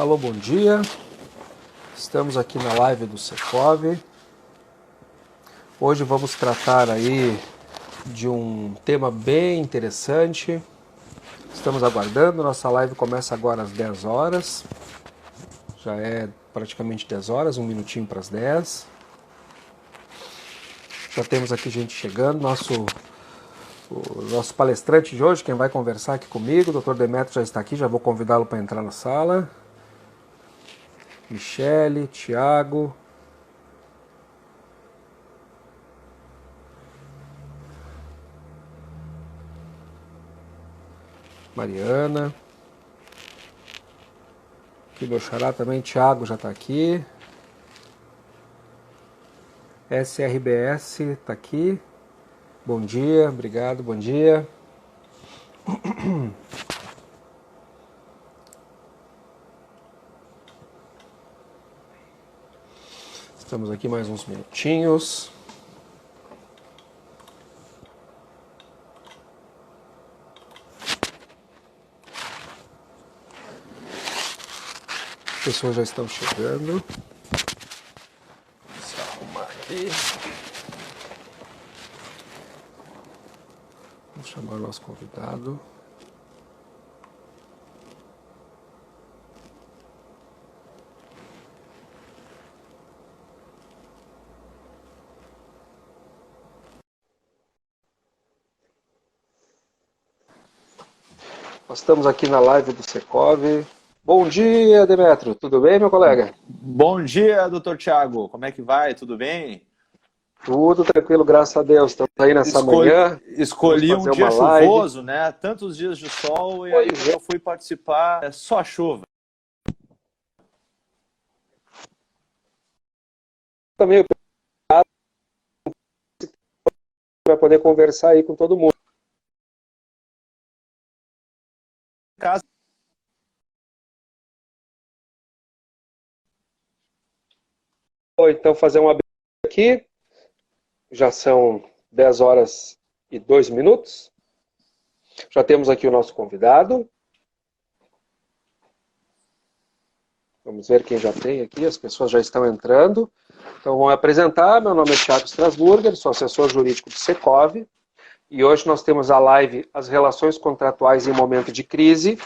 Alô, bom dia. Estamos aqui na live do Secov. Hoje vamos tratar aí de um tema bem interessante. Estamos aguardando, nossa live começa agora às 10 horas. Já é praticamente 10 horas, um minutinho para as 10. Já temos aqui gente chegando, o nosso palestrante de hoje, quem vai conversar aqui comigo, o Dr. Demetrio já está aqui, já vou convidá-lo para entrar na sala. Michele, Thiago, Mariana, aqui meu xará também, Thiago já está aqui, SRBS está aqui, bom dia, obrigado, bom dia. Estamos aqui mais uns minutinhos. As pessoas já estão chegando. Vou se arrumar aqui. Vamos chamar o nosso convidado. Nós estamos aqui na live do Secov. Bom dia, Demetrio. Tudo bem, meu colega? Bom dia, doutor Thiago. Como é que vai? Tudo bem? Tudo tranquilo, graças a Deus. Estamos aí nessa manhã. Escolhi um dia chuvoso, né? Tantos dias de sol e aí quando eu fui participar, é só chuva. Também para poder conversar aí com todo mundo. Casa. Vou então fazer uma aqui. Já são 10 horas e 2 minutos. Já temos aqui o nosso convidado. Vamos ver quem já tem aqui. As pessoas já estão entrando. Então, vou me apresentar. Meu nome é Thiago Strasburger, sou assessor jurídico do Secov. E hoje nós temos a live As Relações Contratuais em Momento de Crise.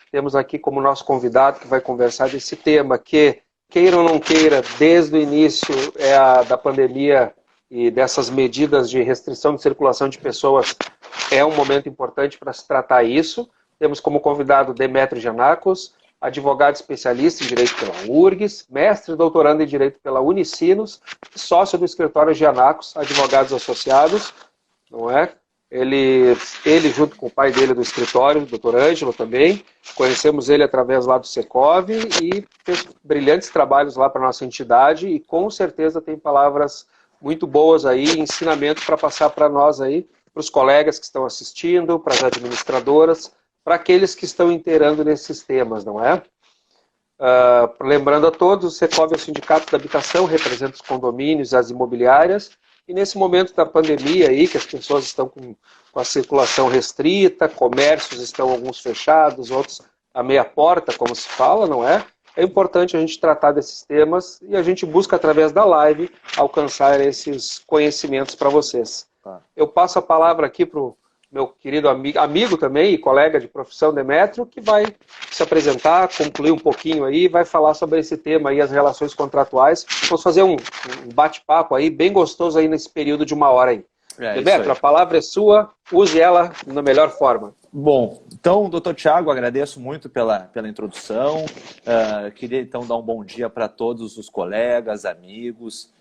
Temos aqui como nosso convidado que vai conversar desse tema que, queira ou não queira, desde o início da pandemia e dessas medidas de restrição de circulação de pessoas, é um momento importante para se tratar isso. Temos como convidado Demetrio Giannakos, advogado especialista em Direito pela URGS, mestre e doutorando em Direito pela Unicinos, e sócio do escritório Giannakos, Advogados Associados, não é? Ele junto com o pai dele do escritório, o Dr. Ângelo também, conhecemos ele através lá do Secov e fez brilhantes trabalhos lá para a nossa entidade e com certeza tem palavras muito boas aí, ensinamento para passar para nós aí, para os colegas que estão assistindo, para as administradoras, para aqueles que estão inteirando nesses temas, não é? Lembrando a todos, o Secov é o Sindicato da Habitação, representa os condomínios, as imobiliárias, e nesse momento da pandemia aí, que as pessoas estão com a circulação restrita, comércios estão alguns fechados, outros a meia porta, como se fala, não é? É importante a gente tratar desses temas e a gente busca, através da live, alcançar esses conhecimentos para vocês. Eu passo a palavra aqui para o meu querido amigo também e colega de profissão Demetrio, que vai se apresentar, concluir um pouquinho aí, vai falar sobre esse tema aí, as relações contratuais. Vamos fazer um bate-papo aí, bem gostoso aí nesse período de uma hora aí. Demetrio, a palavra é sua, use ela da melhor forma. Bom, então, doutor Thiago, agradeço muito pela introdução. Queria então dar um bom dia para todos os colegas, amigos,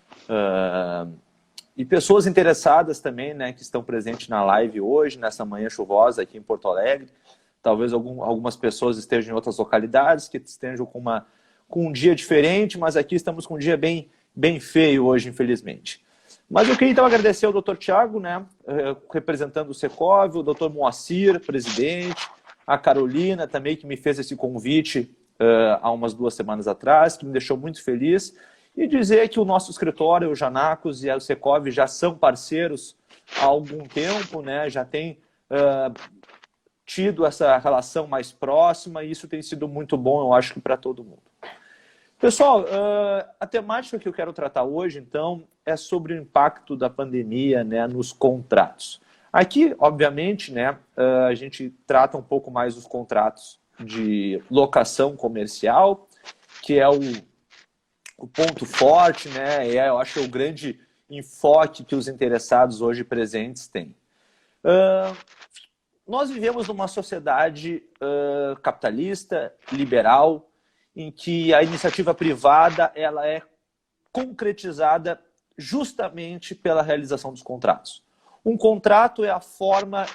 e pessoas interessadas também, né, que estão presentes na live hoje, nessa manhã chuvosa aqui em Porto Alegre. Talvez algumas pessoas estejam em outras localidades, que estejam com um dia diferente, mas aqui estamos com um dia bem feio hoje, infelizmente. Mas eu queria então agradecer ao Dr. Thiago, né, representando o Secov, o Dr. Moacir, presidente, a Carolina também, que me fez esse convite há umas 2 semanas atrás, que me deixou muito feliz. E dizer que o nosso escritório, o Giannakos e o Secov, já são parceiros há algum tempo, né? Já tem tido essa relação mais próxima e isso tem sido muito bom, eu acho que para todo mundo. Pessoal, a temática que eu quero tratar hoje, então, é sobre o impacto da pandemia, né, nos contratos. Aqui, obviamente, né, a gente trata um pouco mais os contratos de locação comercial, que é o ponto forte, né, eu acho que é o grande enfoque que os interessados hoje presentes têm. Nós vivemos numa sociedade capitalista, liberal, em que a iniciativa privada ela é concretizada justamente pela realização dos contratos. Um contrato é a forma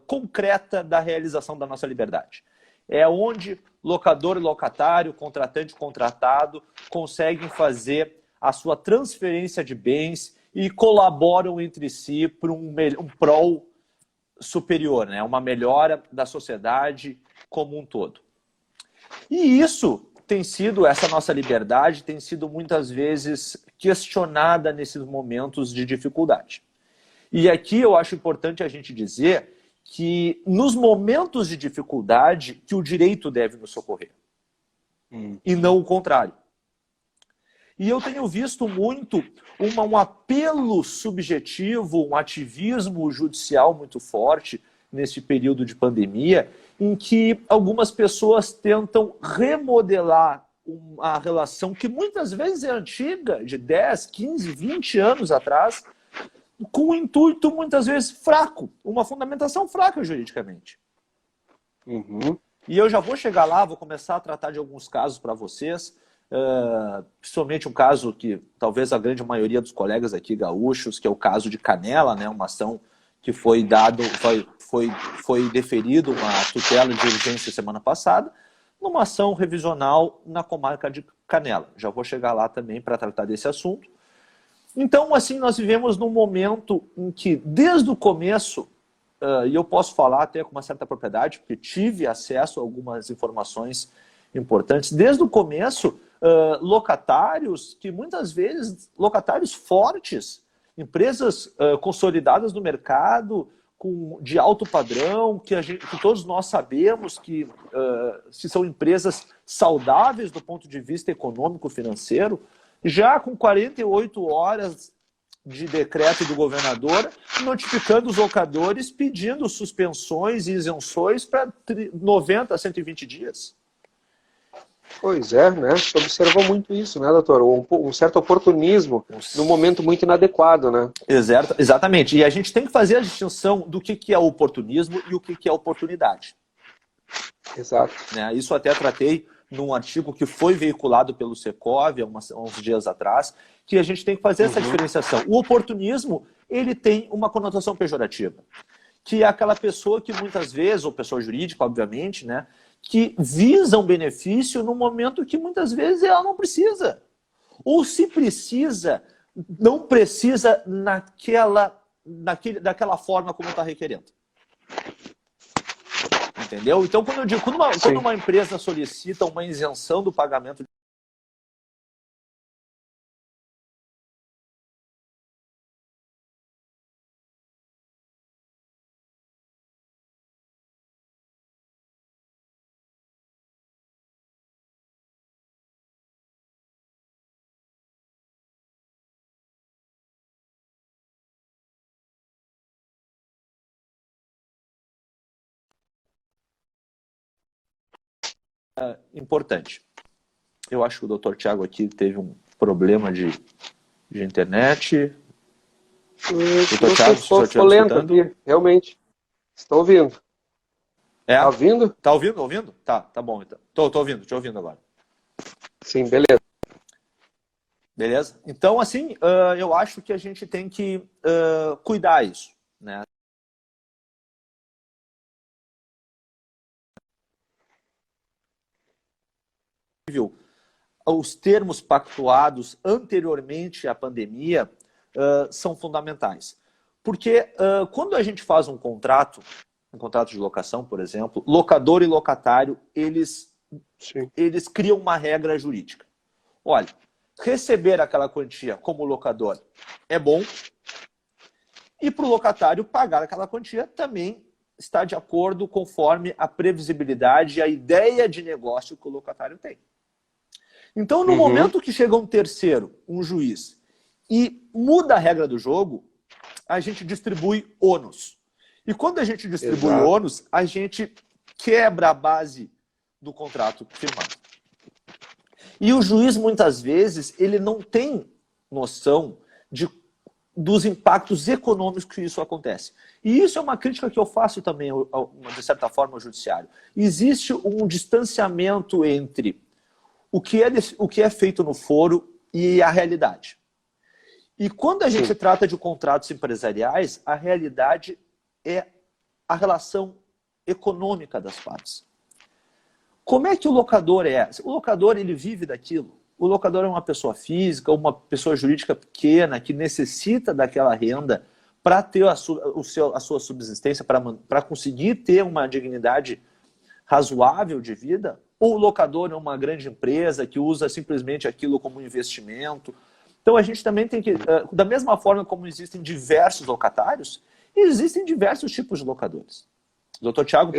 concreta da realização da nossa liberdade. É onde locador e locatário, contratante e contratado conseguem fazer a sua transferência de bens e colaboram entre si para um prol superior, né? Uma melhora da sociedade como um todo. E isso tem sido, essa nossa liberdade tem sido muitas vezes questionada nesses momentos de dificuldade. E aqui eu acho importante a gente dizer que nos momentos de dificuldade que o direito deve nos socorrer. E não o contrário. E eu tenho visto muito um apelo subjetivo, um ativismo judicial muito forte nesse período de pandemia, em que algumas pessoas tentam remodelar uma relação que muitas vezes é antiga, de 10, 15, 20 anos atrás, com um intuito muitas vezes fraco, uma fundamentação fraca juridicamente. E eu já vou chegar lá, vou começar a tratar de alguns casos para vocês, principalmente um caso que talvez a grande maioria dos colegas aqui gaúchos, que é o caso de Canela, né, uma ação que foi deferido uma tutela de urgência semana passada, numa ação revisional na comarca de Canela. Já vou chegar lá também para tratar desse assunto. Então, assim, nós vivemos num momento em que, desde o começo, e eu posso falar até com uma certa propriedade, porque tive acesso a algumas informações importantes, desde o começo, locatários, que muitas vezes, locatários fortes, empresas consolidadas no mercado, de alto padrão, que todos nós sabemos que são empresas saudáveis do ponto de vista econômico-financeiro, já com 48 horas de decreto do governador, notificando os locadores, pedindo suspensões e isenções para 90 a 120 dias. Pois é, né? Você observou muito isso, né, doutor? Um certo oportunismo num momento muito inadequado, né? Exatamente. E a gente tem que fazer a distinção do que é oportunismo e o que é oportunidade. Exato. Né? Isso até tratei num artigo que foi veiculado pelo Secov há uns dias atrás, que a gente tem que fazer essa diferenciação. O oportunismo, ele tem uma conotação pejorativa, que é aquela pessoa que muitas vezes, ou pessoa jurídica, obviamente, né, que visa um benefício no momento que muitas vezes ela não precisa. Ou se precisa, não precisa daquela forma como está requerendo. Entendeu? Então, quando eu digo, quando uma empresa solicita uma isenção do pagamento importante. Eu acho que o Dr. Tiago aqui teve um problema de internet. Dr. Tiago, estou lento aqui, realmente. Estou ouvindo. Tá ouvindo? Tá ouvindo? Tá bom então. Tô ouvindo, te ouvindo agora. Sim, beleza. Beleza? Então, assim, eu acho que a gente tem que cuidar isso, né? Os termos pactuados anteriormente à pandemia são fundamentais. Porque quando a gente faz um contrato de locação, por exemplo, locador e locatário, eles criam uma regra jurídica. Olha, receber aquela quantia como locador é bom, E para o locatário pagar aquela quantia também está de acordo conforme a previsibilidade e a ideia de negócio que o locatário tem. Então, no momento que chega um terceiro, um juiz, e muda a regra do jogo, a gente distribui ônus. E quando a gente distribui ônus, a gente quebra a base do contrato firmado. E o juiz, muitas vezes, ele não tem noção dos impactos econômicos que isso acontece. E isso é uma crítica que eu faço também, de certa forma, ao judiciário. Existe um distanciamento entre o que é feito no foro e a realidade. E quando a gente trata de contratos empresariais, a realidade é a relação econômica das partes. Como é que o locador é? O locador, ele vive daquilo. O locador é uma pessoa física, uma pessoa jurídica pequena que necessita daquela renda para ter a sua subsistência, para conseguir ter uma dignidade razoável de vida. Ou o locador é uma grande empresa que usa simplesmente aquilo como investimento. Então a gente também tem que, da mesma forma como existem diversos locatários, existem diversos tipos de locadores. O Dr. Thiago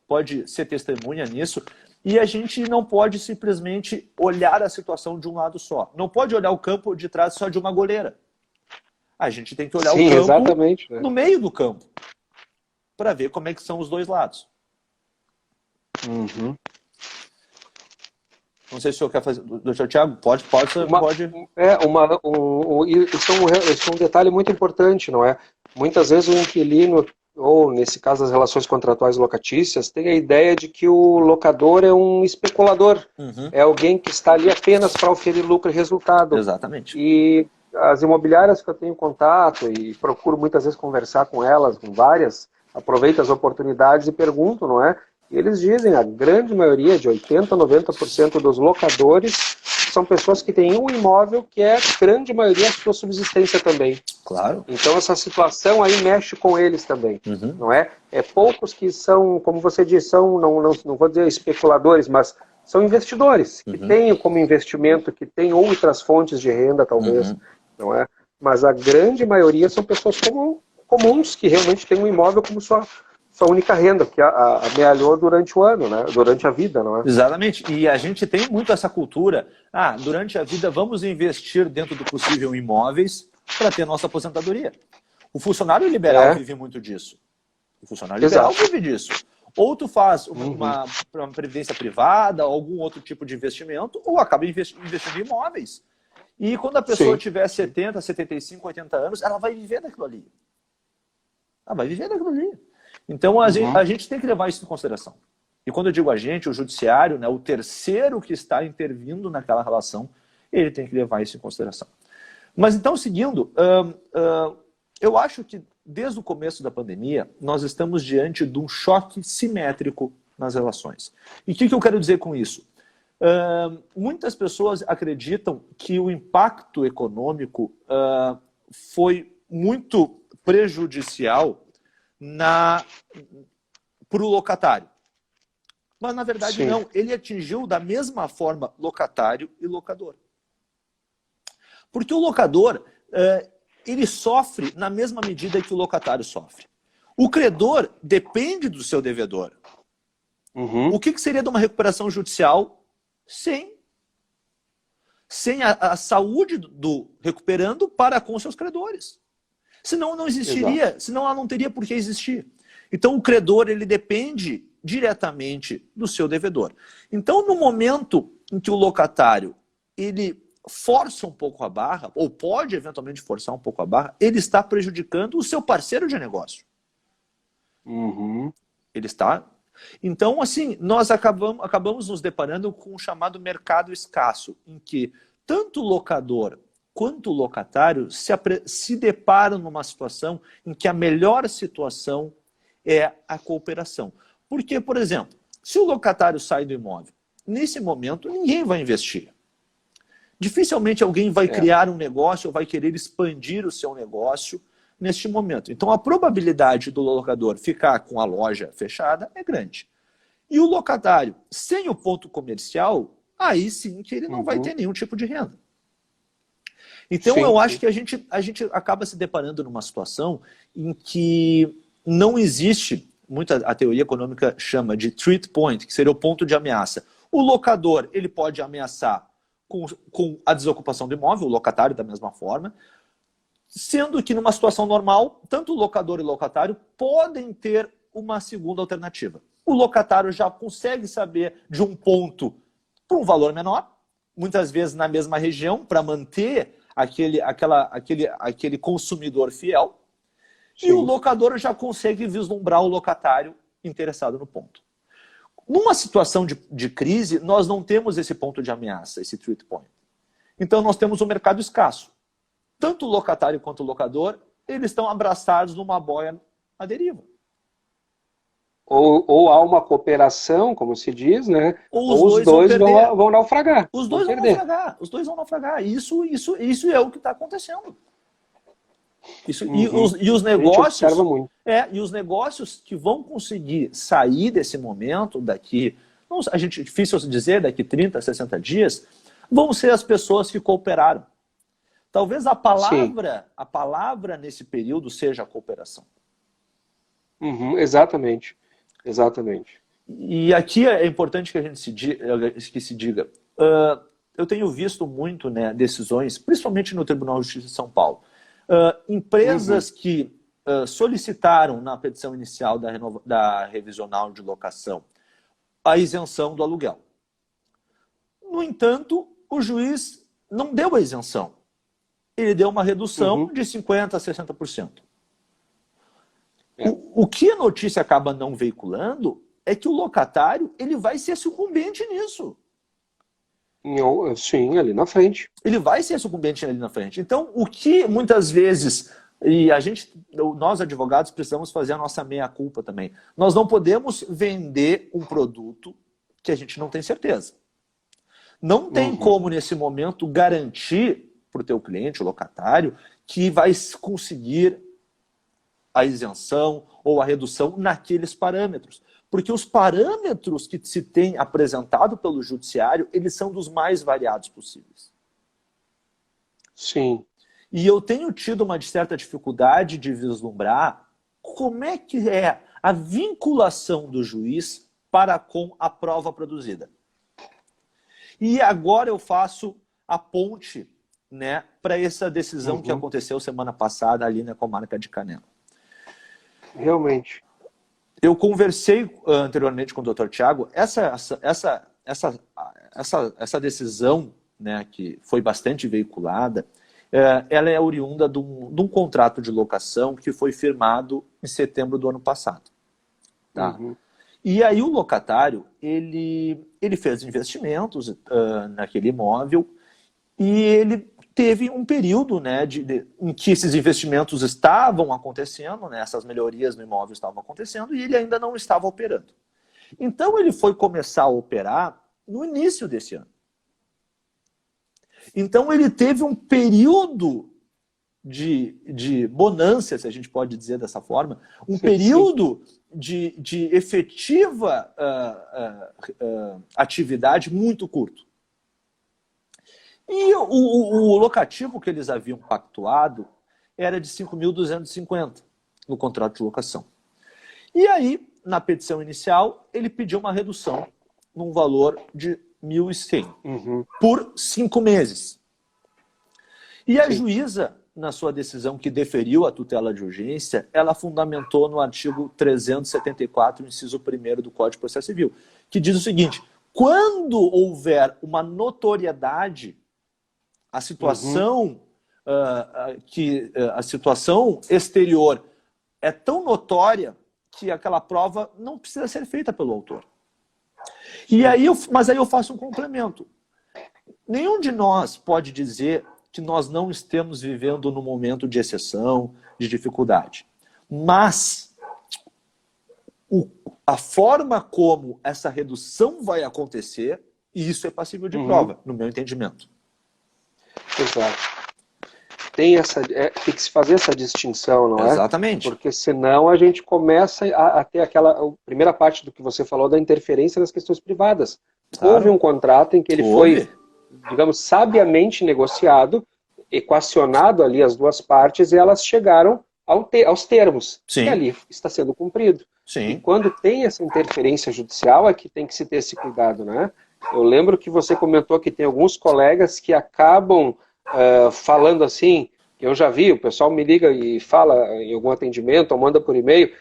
pode ser testemunha nisso. E a gente não pode simplesmente olhar a situação de um lado só. Não pode olhar o campo de trás só de uma goleira. A gente tem que olhar o campo no meio do campo para ver como é que são os dois lados. Não sei se o senhor quer fazer. Doutor Thiago, pode. Isso é um detalhe muito importante, não é? Muitas vezes o inquilino, ou nesse caso as relações contratuais locatícias, tem a ideia de que o locador é um especulador, é alguém que está ali apenas para oferir lucro e resultado. Exatamente. E as imobiliárias que eu tenho contato e procuro muitas vezes conversar com elas, com várias, aproveito as oportunidades e pergunto, não é? E eles dizem, a grande maioria, de 80% a 90% dos locadores, são pessoas que têm um imóvel que é, a grande maioria, a sua subsistência também. Claro. Então essa situação aí mexe com eles também, não é? É poucos que são, como você disse, não vou dizer especuladores, mas são investidores, que têm como investimento, que têm outras fontes de renda, talvez, não é? Mas a grande maioria são pessoas comuns, que realmente têm um imóvel como sua única renda, que amealhou durante o ano, né? Durante a vida, não é? Exatamente. E a gente tem muito essa cultura, durante a vida vamos investir dentro do possível em imóveis para ter nossa aposentadoria. O funcionário liberal vive muito disso. O funcionário liberal vive disso. Ou tu faz uma previdência privada, algum outro tipo de investimento, ou acaba investindo em imóveis. E quando a pessoa tiver 70, 75, 80 anos, ela vai viver daquilo ali. Então, a gente tem que levar isso em consideração. E quando eu digo a gente, o judiciário, né, o terceiro que está intervindo naquela relação, ele tem que levar isso em consideração. Mas então, seguindo, eu acho que desde o começo da pandemia, nós estamos diante de um choque simétrico nas relações. E o que eu quero dizer com isso? Muitas pessoas acreditam que o impacto econômico foi muito prejudicial para o locatário. Mas, na verdade, não. Ele atingiu da mesma forma locatário e locador. Porque o locador, ele sofre na mesma medida que o locatário sofre. O credor depende do seu devedor. O que seria de uma recuperação judicial sem a saúde do recuperando para com seus credores? Senão não existiria, senão ela não teria por que existir. Então o credor, ele depende diretamente do seu devedor. Então, no momento em que o locatário, ele força um pouco a barra, ou pode eventualmente forçar um pouco a barra, ele está prejudicando o seu parceiro de negócio. Ele está... Então, assim, nós acabamos nos deparando com o chamado mercado escasso, em que tanto o locador quanto o locatário se deparam numa situação em que a melhor situação é a cooperação. Porque, por exemplo, se o locatário sai do imóvel, nesse momento ninguém vai investir. Dificilmente alguém vai criar um negócio ou vai querer expandir o seu negócio neste momento. Então a probabilidade do locador ficar com a loja fechada é grande. E o locatário, sem o ponto comercial, aí sim que ele não vai ter nenhum tipo de renda. Então, Sim, eu acho sim. que a gente acaba se deparando numa situação em que não existe, a teoria econômica chama de threat point, que seria o ponto de ameaça. O locador, ele pode ameaçar com a desocupação do imóvel, o locatário da mesma forma, sendo que numa situação normal, tanto o locador e o locatário podem ter uma segunda alternativa. O locatário já consegue saber de um ponto por um valor menor, muitas vezes na mesma região, para manter aquele consumidor fiel, e o Sim. locador já consegue vislumbrar o locatário interessado no ponto. Numa situação de crise, nós não temos esse ponto de ameaça, esse threat point. Então nós temos um mercado escasso. Tanto o locatário quanto o locador, eles estão abraçados numa boia à deriva. Ou há uma cooperação, como se diz, né? Ou os Ou os dois vão dois perder. vão naufragar, Os vão dois vão perder. naufragar. Os dois vão naufragar. Isso é o que está acontecendo. Uhum. E os A gente observa negócios, muito. e os negócios que vão conseguir sair desse momento daqui, não, a gente difícil dizer, daqui 30, 60 dias, vão ser as pessoas que cooperaram. Talvez a Sim. palavra nesse período seja a cooperação. Uhum, exatamente. Exatamente. E aqui é importante que a gente se diga, eu tenho visto muito, né, decisões, principalmente no Tribunal de Justiça de São Paulo, empresas que solicitaram na petição inicial da revisional de locação a isenção do aluguel. No entanto, o juiz não deu a isenção. Ele deu uma redução de 50% a 60%. O que a notícia acaba não veiculando é que o locatário ele vai ser sucumbente nisso. Sim, ali na frente. Ele vai ser sucumbente ali na frente. Então, o que muitas vezes, e nós advogados precisamos fazer a nossa meia-culpa também, nós não podemos vender um produto que a gente não tem certeza. Não tem como, nesse momento, garantir para o teu cliente, o locatário, que vai conseguir a isenção ou a redução naqueles parâmetros. Porque os parâmetros que se tem apresentado pelo judiciário, eles são dos mais variados possíveis. Sim. E eu tenho tido uma certa dificuldade de vislumbrar como é que é a vinculação do juiz para com a prova produzida. E agora eu faço a ponte, né, para essa decisão que aconteceu semana passada ali na comarca de Canela. Realmente. Eu conversei anteriormente com o Dr. Tiago, essa decisão, né, que foi bastante veiculada, ela é oriunda de um contrato de locação que foi firmado em setembro do ano passado. Tá? E aí o locatário, ele fez investimentos naquele imóvel e ele teve um período, né, em que esses investimentos estavam acontecendo, né, essas melhorias no imóvel estavam acontecendo e ele ainda não estava operando. Então ele foi começar a operar no início desse ano. Então ele teve um período de bonança, se a gente pode dizer dessa forma, um período de efetiva atividade muito curto. E o locativo que eles haviam pactuado era de 5.250 no contrato de locação. E aí, na petição inicial, ele pediu uma redução num valor de 1.100 por 5 meses. E a juíza, na sua decisão que deferiu a tutela de urgência, ela fundamentou no artigo 374, inciso 1º do Código de Processo Civil, que diz o seguinte: quando houver uma notoriedade, a situação, a situação exterior é tão notória que aquela prova não precisa ser feita pelo autor. Mas aí eu faço um complemento. Nenhum de nós pode dizer que nós não estamos vivendo num momento de exceção, de dificuldade. Mas a forma como essa redução vai acontecer, isso é passível de prova, no meu entendimento. Exato. Tem que se fazer essa distinção, não é? Exatamente. Porque senão a gente começa a ter a primeira parte do que você falou da interferência nas questões privadas. Claro. Houve um contrato em que ele foi, digamos, sabiamente negociado, equacionado ali as duas partes e elas chegaram aos termos. Sim. E ali está sendo cumprido. Sim. E quando tem essa interferência judicial é que tem que se ter esse cuidado, né? Eu lembro que você comentou que tem alguns colegas que acabam falando assim, que eu já vi, o pessoal me liga e fala em algum atendimento ou manda por e-mail,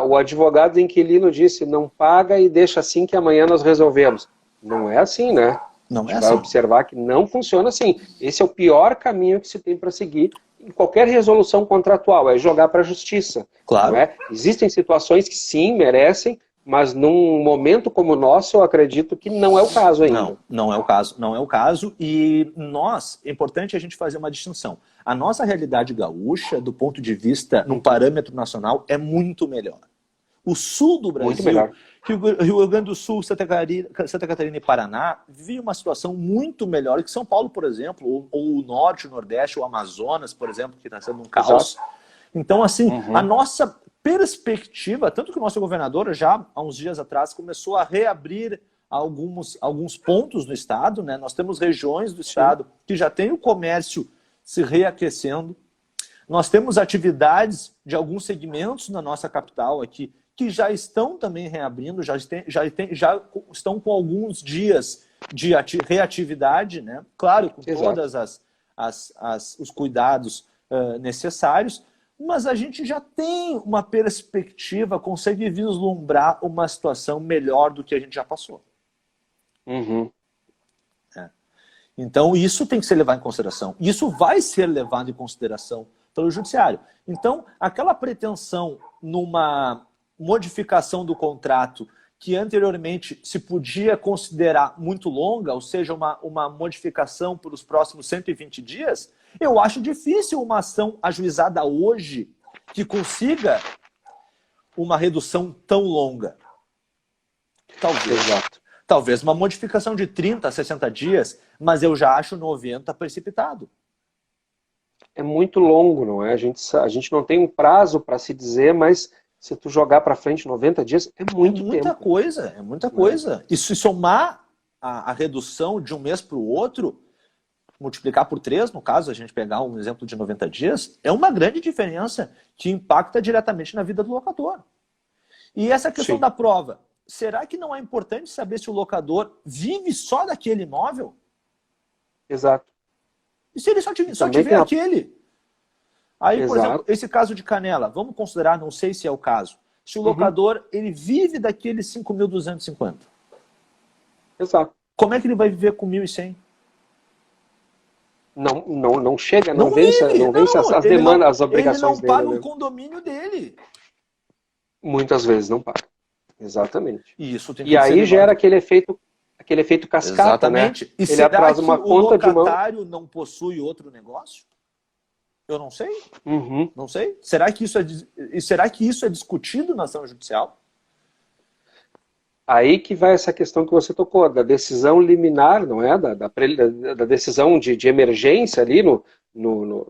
o advogado do inquilino disse, não paga e deixa assim que amanhã nós resolvemos. Não é assim, né? Não é assim. Vai observar que não funciona assim. Esse é o pior caminho que se tem para seguir em qualquer resolução contratual, é jogar para a justiça. Claro. Não é? Existem situações que sim, merecem, mas num momento como o nosso, eu acredito que não é o caso ainda. Não é o caso. Não é o caso. E é importante a gente fazer uma distinção. A nossa realidade gaúcha, do ponto de vista, num parâmetro nacional, é muito melhor. O sul do Brasil, Rio Grande do Sul, Santa Catarina e Paraná, vivem uma situação muito melhor que São Paulo, por exemplo, ou o Norte, o Nordeste, o Amazonas, por exemplo, que está sendo um caos. Exato. Então, assim, a nossa perspectiva, tanto que o nosso governador já há uns dias atrás começou a reabrir alguns pontos no estado, né? Nós temos regiões do estado que já tem o comércio se reaquecendo. Nós temos atividades de alguns segmentos na nossa capital aqui que já estão também reabrindo, já estão com alguns dias de reatividade, né? Claro, com todas os cuidados necessários, mas a gente já tem uma perspectiva, consegue vislumbrar uma situação melhor do que a gente já passou. Então, isso tem que ser levado em consideração. Isso vai ser levado em consideração pelo judiciário. Então, aquela pretensão numa modificação do contrato que anteriormente se podia considerar muito longa, ou seja, uma modificação para os próximos 120 dias, eu acho difícil uma ação ajuizada hoje que consiga uma redução tão longa. Talvez uma modificação de 30 a 60 dias, mas eu já acho 90 precipitado. É muito longo, não é? A gente não tem um prazo para se dizer, mas se tu jogar para frente 90 dias, é muito tempo. É muita coisa. E se somar a redução de um mês para o outro, multiplicar por 3, no caso, a gente pegar um exemplo de 90 dias, é uma grande diferença que impacta diretamente na vida do locador. E essa questão da prova, será que não é importante saber se o locador vive só daquele imóvel? Exato. E se ele só tiver aquele? Aí, por exemplo, esse caso de Canela, vamos considerar, não sei se é o caso, se o locador ele vive daqueles 5.250. Exato. Como é que ele vai viver com 1.100? Não chega, não vence as demandas, as obrigações dele. Ele não paga o condomínio dele. Muitas vezes não paga. Exatamente. E aí gera aquele efeito cascata, exatamente. Né? E ele atrasa uma conta de mão. O locatário não possui outro negócio? Eu não sei. Não sei. Será que isso é discutido na ação judicial? Aí que vai essa questão que você tocou, da decisão liminar, não é? Da decisão de emergência ali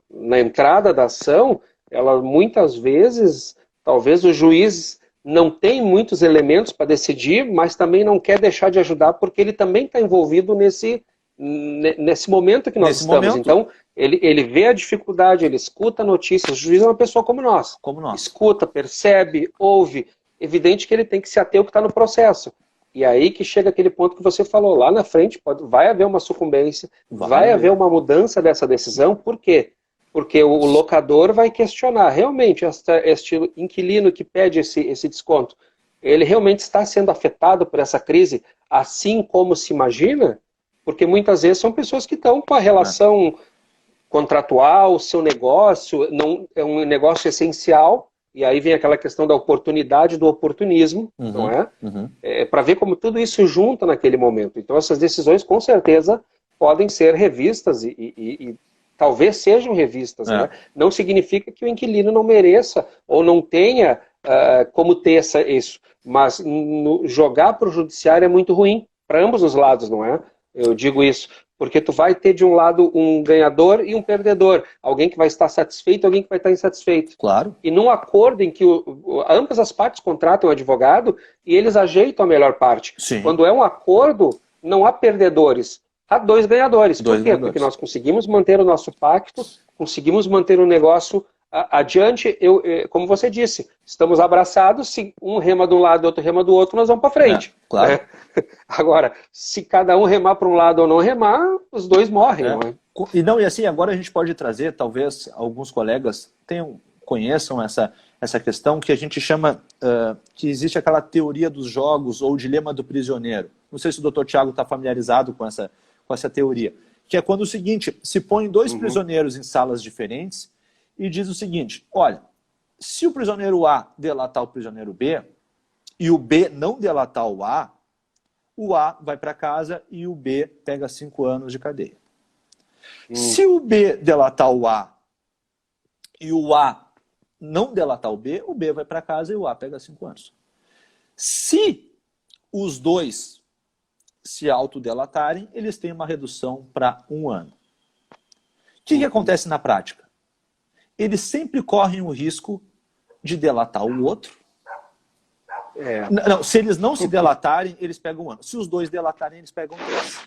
na entrada da ação, ela muitas vezes, talvez o juiz não tem muitos elementos para decidir, mas também não quer deixar de ajudar, porque ele também está envolvido nesse momento que nós estamos. Então, ele vê a dificuldade, ele escuta notícias, o juiz é uma pessoa como nós. Escuta, percebe, ouve. Evidente que ele tem que se ater ao que está no processo. E aí que chega aquele ponto que você falou, lá na frente vai haver uma sucumbência, vai haver uma mudança dessa decisão, por quê? Porque o locador vai questionar, realmente, este inquilino que pede esse desconto, ele realmente está sendo afetado por essa crise, assim como se imagina? Porque muitas vezes são pessoas que estão com a relação contratual, seu negócio, não, é um negócio essencial, e aí vem aquela questão da oportunidade, do oportunismo, não é? Para ver como tudo isso junta naquele momento. Então essas decisões, com certeza, podem ser revistas e talvez sejam revistas. Né? Não significa que o inquilino não mereça ou não tenha como ter isso. Mas jogar para o judiciário é muito ruim, para ambos os lados, não é? Eu digo isso. Porque tu vai ter de um lado um ganhador e um perdedor. Alguém que vai estar satisfeito e alguém que vai estar insatisfeito. Claro. E num acordo em que ambas as partes contratam um advogado e eles ajeitam a melhor parte. Sim. Quando é um acordo, não há perdedores. há dois ganhadores. Dois Por quê? ganhadores. Porque nós conseguimos manter o nosso pacto, conseguimos manter o negócio adiante. Como você disse, estamos abraçados, se um rema de um lado e outro rema do outro, nós vamos para frente. Claro. Né? Agora, se cada um remar para um lado ou não remar, os dois morrem. Não é? E assim, agora a gente pode trazer, talvez alguns colegas conheçam essa questão que a gente chama, que existe aquela teoria dos jogos ou o dilema do prisioneiro. Não sei se o Dr. Tiago está familiarizado com essa teoria. Que é quando o seguinte, se põe dois prisioneiros em salas diferentes e diz o seguinte, olha, se o prisioneiro A delatar o prisioneiro B e o B não delatar o A vai para casa e o B pega 5 anos de cadeia. Se o B delatar o A e o A não delatar o B vai para casa e o A pega 5 anos. Se os dois se autodelatarem, eles têm uma redução para 1 ano. O que acontece na prática? Eles sempre correm o risco de delatar o outro. Não, se eles não se delatarem, eles pegam 1 ano. Se os dois delatarem, eles pegam 3.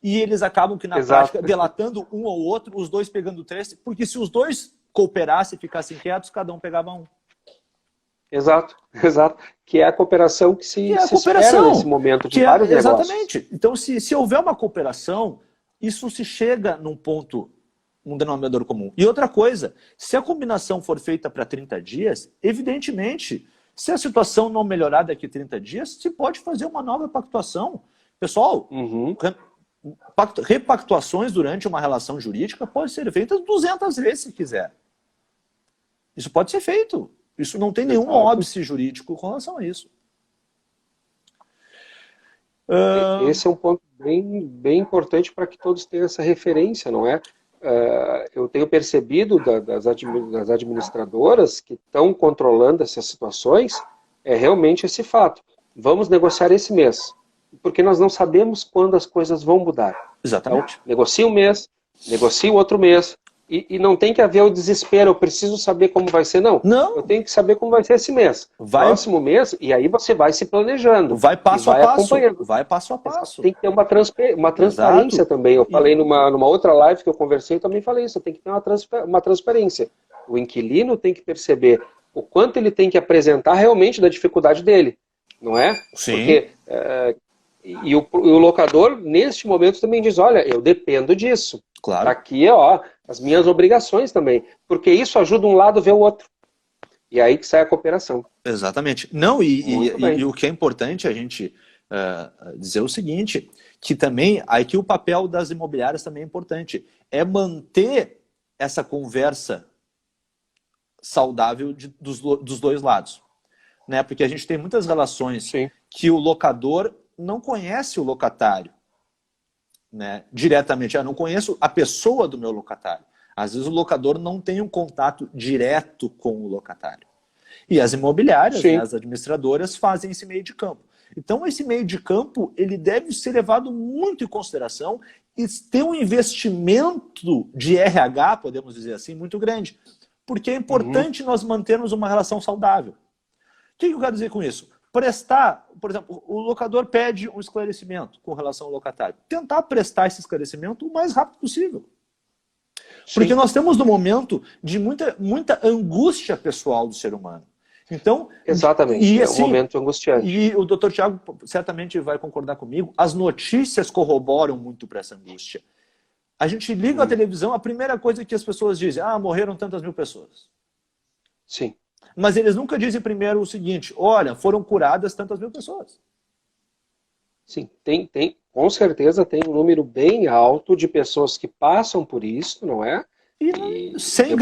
E eles acabam que na prática, delatando um ou outro, os dois pegando 3, porque se os dois cooperassem e ficassem quietos, cada um pegava 1. Exato. Que é a cooperação que se espera nesse momento de vários negócios. Exatamente. Então, se houver uma cooperação, isso se chega num ponto, um denominador comum. E outra coisa, se a combinação for feita para 30 dias, evidentemente, se a situação não melhorar daqui a 30 dias, se pode fazer uma nova pactuação. Pessoal, repactuações durante uma relação jurídica podem ser feitas 200 vezes se quiser. Isso pode ser feito. Isso não tem nenhum óbice jurídico com relação a isso. Esse é um ponto bem importante para que todos tenham essa referência, não é? Eu tenho percebido das administradoras que estão controlando essas situações, é realmente esse fato. Vamos negociar esse mês, porque nós não sabemos quando as coisas vão mudar. Exatamente. Então, negocia um mês, negocia o outro mês, e não tem que haver o desespero, eu preciso saber como vai ser, não. Eu tenho que saber como vai ser esse mês. Próximo mês, e aí você vai se planejando. Vai passo a passo. Vai passo a passo. Tem que ter uma transparência também. Eu falei numa outra live que eu conversei, eu também falei isso. Tem que ter uma transparência. O inquilino tem que perceber o quanto ele tem que apresentar realmente da dificuldade dele. Não é? Sim. Porque, e o locador, neste momento, também diz, olha, eu dependo disso. Claro. Aqui, as minhas obrigações também. Porque isso ajuda um lado a ver o outro. E aí que sai a cooperação. Exatamente. Não, e o que é importante a gente dizer o seguinte, que também, aqui o papel das imobiliárias também é importante, é manter essa conversa saudável dos dois lados. Né? Porque a gente tem muitas relações que o locador não conhece o locatário. Né, diretamente, eu não conheço a pessoa do meu locatário. Às vezes o locador não tem um contato direto com o locatário. E as imobiliárias, né, as administradoras, fazem esse meio de campo. Então esse meio de campo ele deve ser levado muito em consideração e ter um investimento de RH, podemos dizer assim, muito grande. Porque é importante nós mantermos uma relação saudável. O que eu quero dizer com isso? Prestar, por exemplo, o locador pede um esclarecimento com relação ao locatário. Tentar prestar esse esclarecimento o mais rápido possível. Porque nós temos um momento de muita angústia pessoal do ser humano. Então, exatamente, é um momento angustiante. E o Dr. Tiago certamente vai concordar comigo, as notícias corroboram muito para essa angústia. A gente liga a televisão, a primeira coisa que as pessoas dizem, morreram tantas mil pessoas. Sim. Mas eles nunca dizem primeiro o seguinte, olha, foram curadas tantas mil pessoas. Sim, com certeza tem um número bem alto de pessoas que passam por isso, não é? E sem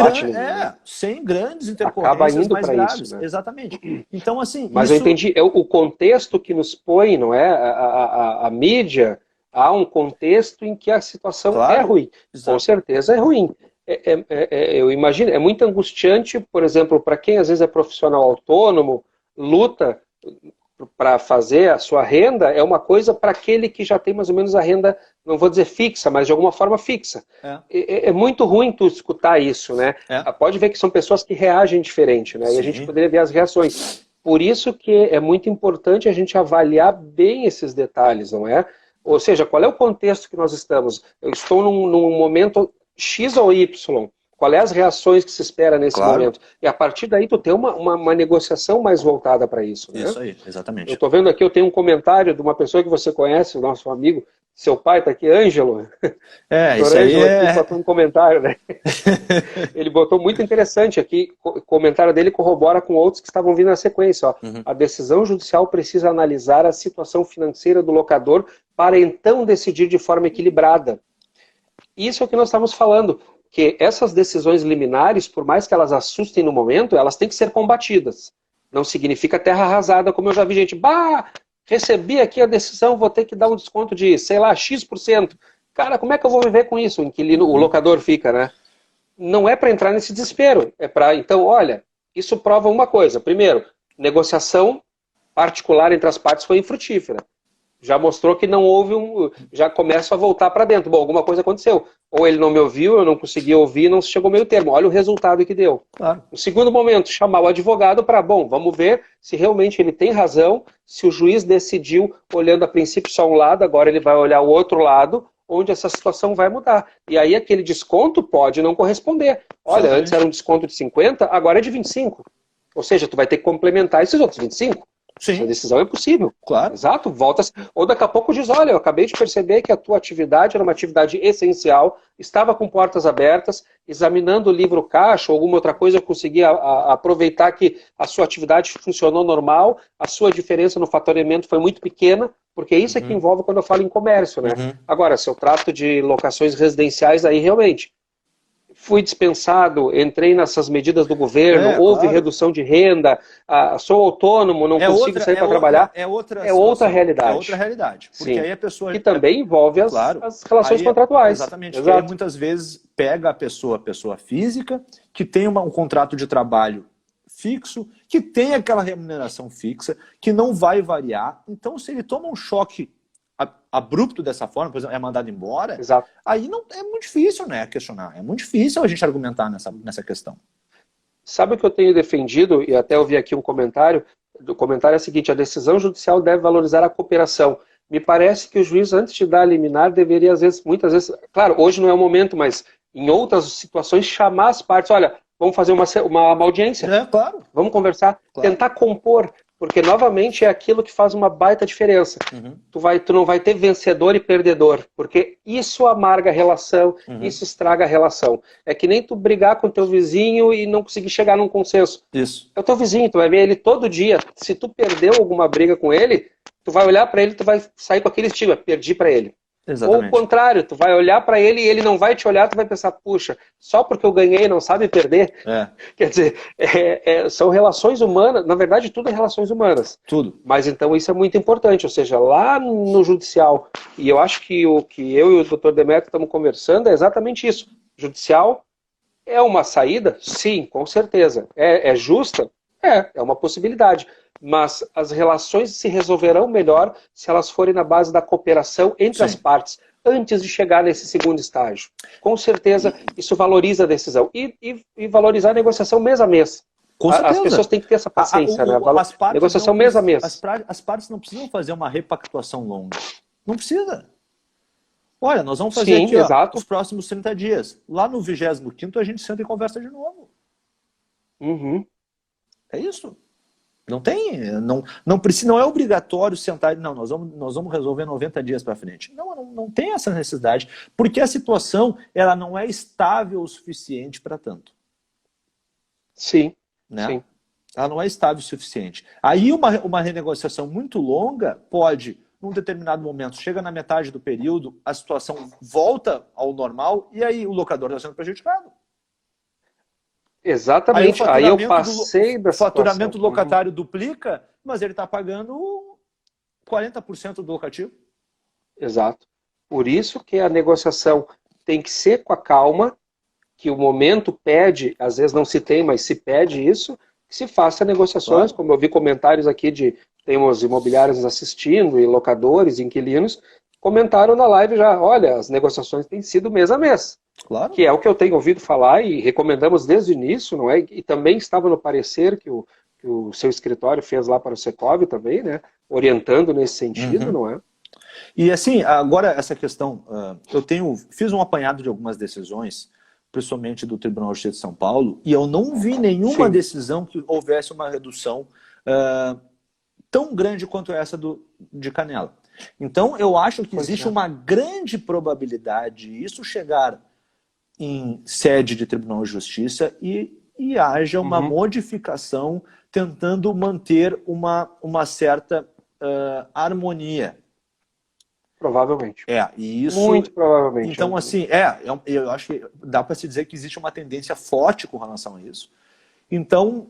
grandes intercorrências mais graves. Isso, né? Exatamente. Então, assim... Mas eu entendi, o contexto que nos põe, não é? A mídia, há um contexto em que a situação é ruim. Exato. Com certeza é ruim. Eu imagino, é muito angustiante, por exemplo, para quem às vezes é profissional autônomo, luta para fazer a sua renda, é uma coisa para aquele que já tem mais ou menos a renda, não vou dizer fixa, mas de alguma forma fixa. É muito ruim tu escutar isso, né? Pode ver que são pessoas que reagem diferente, né? E a gente poderia ver as reações. Por isso que é muito importante a gente avaliar bem esses detalhes, não é? Ou seja, qual é o contexto que nós estamos? Eu estou num momento X ou Y? Qual é as reações que se espera nesse Claro. momento? E a partir daí tu tem uma negociação mais voltada para isso, né? Isso aí, Eu exatamente. estou vendo aqui, eu tenho um comentário de uma pessoa que você conhece, o nosso amigo, seu pai está aqui, Ângelo. Isso aí Ângelo aqui é... botou um comentário, né? Ele botou muito interessante aqui, o comentário dele corrobora com outros que estavam vindo na sequência. Ó. A decisão judicial precisa analisar a situação financeira do locador para então decidir de forma equilibrada. Isso é o que nós estamos falando, que essas decisões liminares, por mais que elas assustem no momento, elas têm que ser combatidas. Não significa terra arrasada, como eu já vi gente, recebi aqui a decisão, vou ter que dar um desconto de, sei lá, X%. Cara, como é que eu vou viver com isso? O inquilino, o locador fica, né? Não é para entrar nesse desespero. É para, então, olha, isso prova uma coisa. Primeiro, negociação particular entre as partes foi infrutífera. Já mostrou que não houve já começa a voltar para dentro. Bom, alguma coisa aconteceu. Ou ele não me ouviu, eu não consegui ouvir, não chegou meio termo. Olha o resultado que deu. Claro. No segundo momento, chamar o advogado para, vamos ver se realmente ele tem razão, se o juiz decidiu, olhando a princípio só um lado, agora ele vai olhar o outro lado, onde essa situação vai mudar. E aí aquele desconto pode não corresponder. Olha, antes era um desconto de 50, agora é de 25. Ou seja, tu vai ter que complementar esses outros 25. Sim. Essa decisão é possível. Claro. Exato, volta. Ou daqui a pouco diz, olha, eu acabei de perceber que a tua atividade era uma atividade essencial, estava com portas abertas, examinando o livro caixa ou alguma outra coisa, eu consegui aproveitar que a sua atividade funcionou normal, a sua diferença no faturamento foi muito pequena, porque isso é que envolve quando eu falo em comércio, né? Agora, se eu trato de locações residenciais, aí realmente fui dispensado, entrei nessas medidas do governo, houve redução de renda, sou autônomo, não consigo sair para trabalhar. É outra realidade. É outra realidade. Porque Sim. aí a pessoa... Que também envolve as relações contratuais. Exatamente. Exato. Aí muitas vezes pega a pessoa física, que tem um contrato de trabalho fixo, que tem aquela remuneração fixa, que não vai variar. Então, se ele toma um choque abrupto dessa forma, por exemplo, é mandado embora, Exato. aí não, é muito difícil, né, questionar. É muito difícil a gente argumentar nessa questão. Sabe o que eu tenho defendido, e até eu vi aqui um comentário, o comentário é o seguinte, a decisão judicial deve valorizar a cooperação. Me parece que o juiz, antes de dar a liminar, deveria, muitas vezes, claro, hoje não é o momento, mas em outras situações, chamar as partes, olha, vamos fazer uma audiência. Claro. Vamos conversar, claro. Tentar compor, porque novamente é aquilo que faz uma baita diferença. Tu não vai ter vencedor e perdedor, porque isso amarga a relação, isso estraga a relação. É que nem tu brigar com teu vizinho e não conseguir chegar num consenso. Isso. É o teu vizinho, tu vai ver ele todo dia. Se tu perdeu alguma briga com ele, tu vai olhar para ele, tu vai sair com aquele estigma, perdi para ele. Exatamente. Ou o contrário, tu vai olhar para ele e ele não vai te olhar, tu vai pensar, puxa, só porque eu ganhei não sabe perder. Quer dizer, são relações humanas, na verdade tudo é relações humanas. Tudo. Mas então isso é muito importante, ou seja, lá no judicial, e eu acho que o que eu e o Dr. Demetrio estamos conversando é exatamente isso. Judicial é uma saída? Sim, com certeza. É justa? É uma possibilidade. Mas as relações se resolverão melhor se elas forem na base da cooperação entre as partes, antes de chegar nesse segundo estágio. Com certeza, isso valoriza a decisão. E valorizar a negociação mês a mês. Com certeza. As pessoas têm que ter essa paciência, né? Negociação mês a mês. As partes não precisam fazer uma repactuação longa. Não precisa. Olha, nós vamos fazer aqui os próximos 30 dias. Lá no 25º a gente senta e conversa de novo. É isso. Não tem, não precisa, não é obrigatório sentar, não, nós vamos resolver 90 dias para frente. Não tem essa necessidade, porque a situação ela não é estável o suficiente para tanto. Sim, né? Sim. Ela não é estável o suficiente. Aí uma renegociação muito longa pode, num determinado momento, chega na metade do período, a situação volta ao normal e aí o locador está sendo prejudicado. Exatamente, aí eu passei da situação. O faturamento do locatário duplica, mas ele está pagando 40% do locativo. Exato. Por isso que a negociação tem que ser com a calma, que o momento pede, às vezes não se tem, mas se pede isso, que se faça negociações, como eu vi comentários aqui temos imobiliários assistindo, e locadores, inquilinos, comentaram na live já, olha, as negociações têm sido mês a mês. Claro. Que é o que eu tenho ouvido falar e recomendamos desde o início, não é? E também estava no parecer que o seu escritório fez lá para o Secov também, né? Orientando nesse sentido, não é? E assim, agora essa questão, fiz um apanhado de algumas decisões, principalmente do Tribunal de Justiça de São Paulo, e eu não vi nenhuma decisão que houvesse uma redução tão grande quanto essa de Canela. Então, eu acho que existe uma grande probabilidade de isso chegar em sede de Tribunal de Justiça e haja uma modificação tentando manter uma certa harmonia. Provavelmente. E isso, muito provavelmente. Então, assim, eu acho que dá para se dizer que existe uma tendência forte com relação a isso. Então,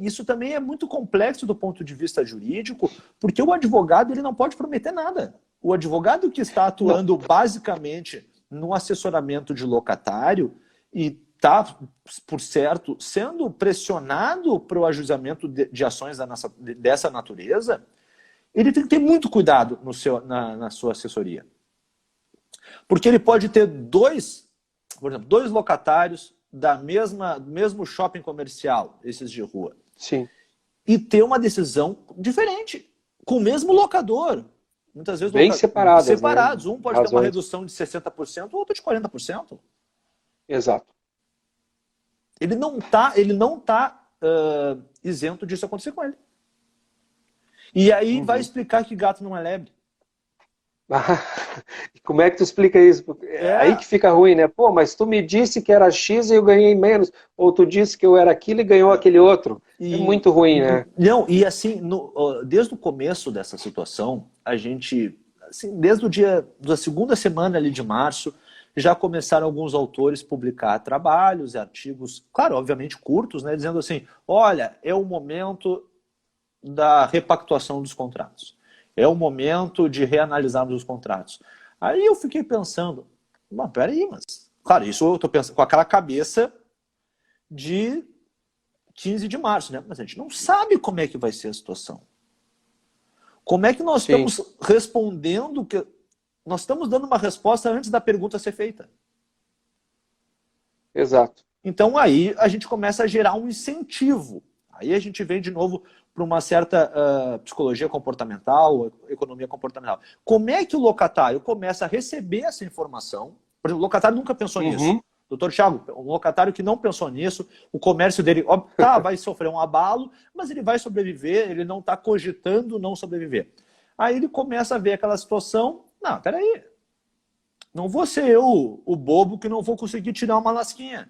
isso também é muito complexo do ponto de vista jurídico, porque o advogado ele não pode prometer nada. O advogado que está atuando basicamente no assessoramento de locatário e está, por certo, sendo pressionado para o ajuizamento de ações dessa natureza, ele tem que ter muito cuidado na sua assessoria. Porque ele pode ter por exemplo, dois locatários do mesmo shopping comercial, esses de rua. Sim. E ter uma decisão diferente, com o mesmo locador. Muitas vezes bem separados. Né? Um pode ter uma redução de 60%, o outro de 40%. Exato. Ele não tá isento disso acontecer com ele. E aí vai explicar que gato não é lebre. Como é que tu explica isso? Aí que fica ruim, né? Pô, mas tu me disse que era X e eu ganhei menos. Ou tu disse que eu era aquilo e ganhou aquele outro. É muito ruim, né? Não, e assim, desde o começo dessa situação, a gente, assim, desde da segunda semana ali de março, já começaram alguns autores a publicar trabalhos e artigos, claro, obviamente curtos, né? Dizendo assim, olha, é o momento da repactuação dos contratos. É o momento de reanalisarmos os contratos. Aí eu fiquei pensando, peraí, mas... Claro, isso eu estou pensando com aquela cabeça de 15 de março, né? Mas a gente não sabe como é que vai ser a situação. Como é que nós estamos respondendo... Nós estamos dando uma resposta antes da pergunta ser feita. Exato. Então aí a gente começa a gerar um incentivo. Aí a gente vem de novo para uma certa psicologia comportamental, economia comportamental. Como é que o locatário começa a receber essa informação? Por exemplo, o locatário nunca pensou nisso. Doutor Thiago, um locatário que não pensou nisso, o comércio dele vai sofrer um abalo, mas ele vai sobreviver, ele não está cogitando não sobreviver. Aí ele começa a ver aquela situação, não, peraí, não vou ser eu o bobo que não vou conseguir tirar uma lasquinha.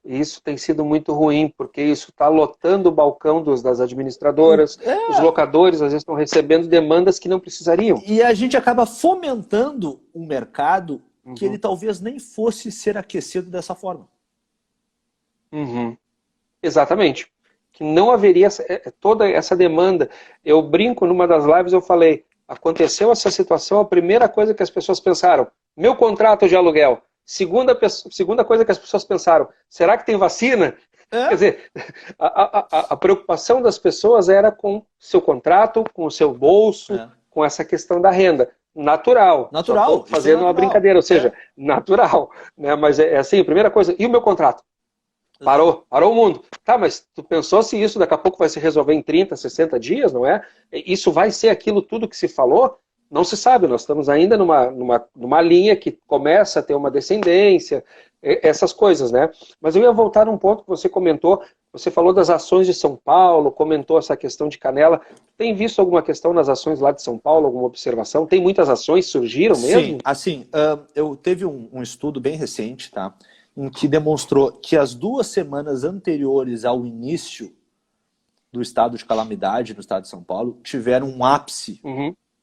Isso tem sido muito ruim, porque isso está lotando o balcão das administradoras, os locadores às vezes estão recebendo demandas que não precisariam. E a gente acaba fomentando um mercado que ele talvez nem fosse ser aquecido dessa forma. Exatamente. Que não haveria toda essa demanda. Eu brinco, numa das lives eu falei, aconteceu essa situação, a primeira coisa que as pessoas pensaram, meu contrato de aluguel. Segunda coisa que as pessoas pensaram, será que tem vacina? Quer dizer, a preocupação das pessoas era com o seu contrato, com o seu bolso, com essa questão da renda. Natural. Natural. Fazendo uma brincadeira, ou seja, natural. Né? Mas é assim, a primeira coisa, e o meu contrato? Parou o mundo. Tá, mas tu pensou se isso daqui a pouco vai se resolver em 30, 60 dias, não é? Isso vai ser aquilo tudo que se falou? Não se sabe, nós estamos ainda numa linha que começa a ter uma descendência, essas coisas, né? Mas eu ia voltar num ponto que você comentou, você falou das ações de São Paulo, comentou essa questão de Canela. Tem visto alguma questão nas ações lá de São Paulo, alguma observação? Tem muitas ações, surgiram mesmo? Sim, assim, eu teve um estudo bem recente, tá? Em que demonstrou que as 2 semanas anteriores ao início do estado de calamidade no estado de São Paulo tiveram um ápice